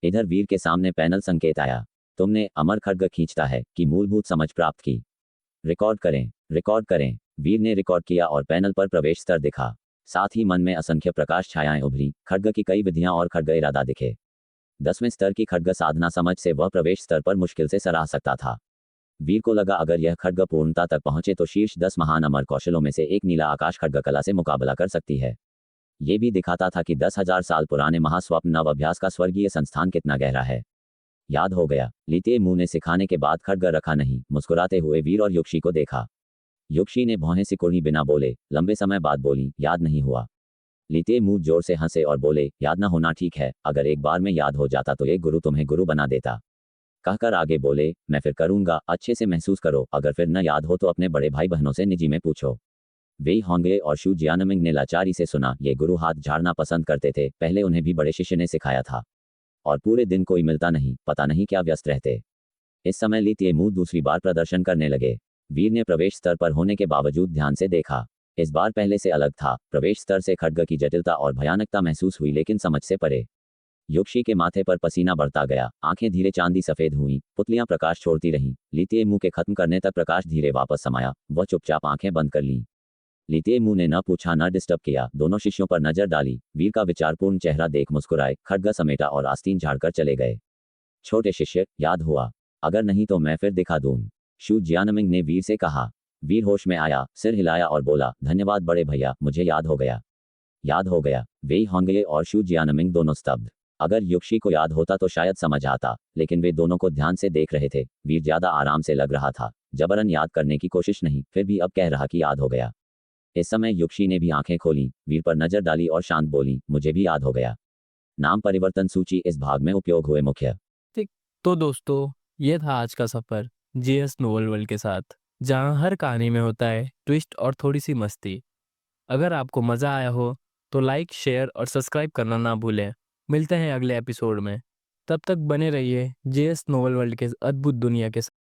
इधर वीर के सामने पैनल संकेत आया। तुमने अमर खड्ग खींचता है की मूलभूत समझ प्राप्त की। रिकॉर्ड करें, रिकॉर्ड करें। वीर ने रिकॉर्ड किया और पैनल पर प्रवेश स्तर दिखा। साथ ही मन में असंख्य प्रकाश छायाएं उभरी। खड्ग की कई विधियां और खड्ग इरादा दिखे। 10वें स्तर की खड्ग साधना समझ से वह प्रवेश स्तर पर मुश्किल से सराह सकता था। वीर को लगा अगर यह खड्ग पूर्णता तक पहुंचे तो शीर्ष 10 महान अमर कौशलों में से एक नीला आकाश खड्ग कला से मुकाबला कर सकती है। ये भी दिखाता था कि 10,000 साल पुराने महास्वप्न नव अभ्यास का स्वर्गीय संस्थान कितना गहरा है। याद हो गया। लीते मुंह ने सिखाने के बाद खड्ग रखा नहीं। मुस्कुराते हुए वीर और युक्षी को देखा। युक्षी ने भौहें सिकुड़ी बिना बोले। लंबे समय बाद बोली, याद नहीं हुआ। लीते मुंह जोर से हंसे और बोले, याद न होना ठीक है, अगर एक बार में याद हो जाता तो ये गुरु तुम्हें गुरु बना देता। कहकर आगे बोले, मैं फिर करूंगा, अच्छे से महसूस करो। अगर फिर न याद हो तो अपने बड़े भाई बहनों से निजी में पूछो। वेई होंगे और शू जियानमिंग ने लाचारी से सुना। ये गुरु हाथ झाड़ना पसंद करते थे, पहले उन्हें भी बड़े शिष्य ने सिखाया था। और पूरे दिन कोई मिलता नहीं, पता नहीं क्या व्यस्त रहते। इस समय ली ते मुंह दूसरी बार प्रदर्शन करने लगे। वीर ने प्रवेश स्तर पर होने के बावजूद ध्यान से देखा। इस बार पहले से अलग था। प्रवेश स्तर से खड्ग की जटिलता और भयानकता महसूस हुई, लेकिन समझ से परे। युक्षी के माथे पर पसीना बढ़ता गया, आंखें धीरे चांदी सफेद हुईं, पुतलियां प्रकाश छोड़ती रहीं। लीते मुंह के खत्म करने तक प्रकाश धीरे वापस समाया। वह चुपचाप आंखें बंद कर लीं। लीते मुंह ने न पूछा न डिस्टर्ब किया। दोनों शिष्यों पर नजर डाली। वीर का विचारपूर्ण चेहरा देख मुस्कुराए, खड्ग समेटा और आस्तीन झाड़कर चले गए। छोटे शिष्य, याद हुआ? अगर नहीं तो मैं फिर दिखा दूं। शू जियानमिंग ने वीर से कहा। वीर होश में आया, सिर हिलाया और बोला, धन्यवाद बड़े भैया, मुझे याद हो गया। याद हो गया। वेई होंगे और शू जियानमिंग दोनों स्तब्ध। अगर युक्षी को याद होता तो शायद समझ आता, लेकिन वे दोनों को ध्यान से देख रहे थे। वीर ज्यादा आराम से लग रहा था, जबरन याद करने की कोशिश नहीं, फिर भी अब कह रहा कि याद हो गया। इस समय युक्षी ने भी आंखें खोली, वीर पर नजर डाली और शांत बोली, मुझे भी याद हो गया। नाम परिवर्तन सूची इस भाग में उपयोग हुए मुख्य। ठीक। तो दोस्तों, ये था आज का सफ़र जीएस नोवेल वर्ल्ड के साथ, जहाँ हर कहानी में होता है ट्विस्ट और थोड़ी सी मस्ती। अगर आपको मज़ा आया हो तो लाइक, शेयर और सब्सक्राइब करना ना भूलें। मिलते हैं अगले एपिसोड में। तब तक बने रहिए जीएस नोवेल वर्ल्ड के अद्भुत दुनिया के साथ।